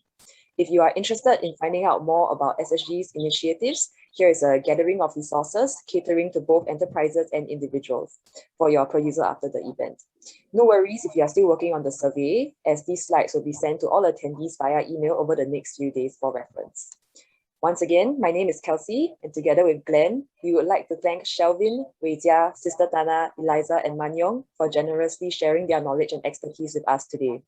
If you are interested in finding out more about SSG's initiatives, here is a gathering of resources catering to both enterprises and individuals for your perusal after the event. No worries if you are still working on the survey, as these slides will be sent to all attendees via email over the next few days for reference. Once again, my name is Kelsey, and together with Glenn, we would like to thank Chelvin, Weijia, Sister Tana, Eliza, and Manyong for generously sharing their knowledge and expertise with us today.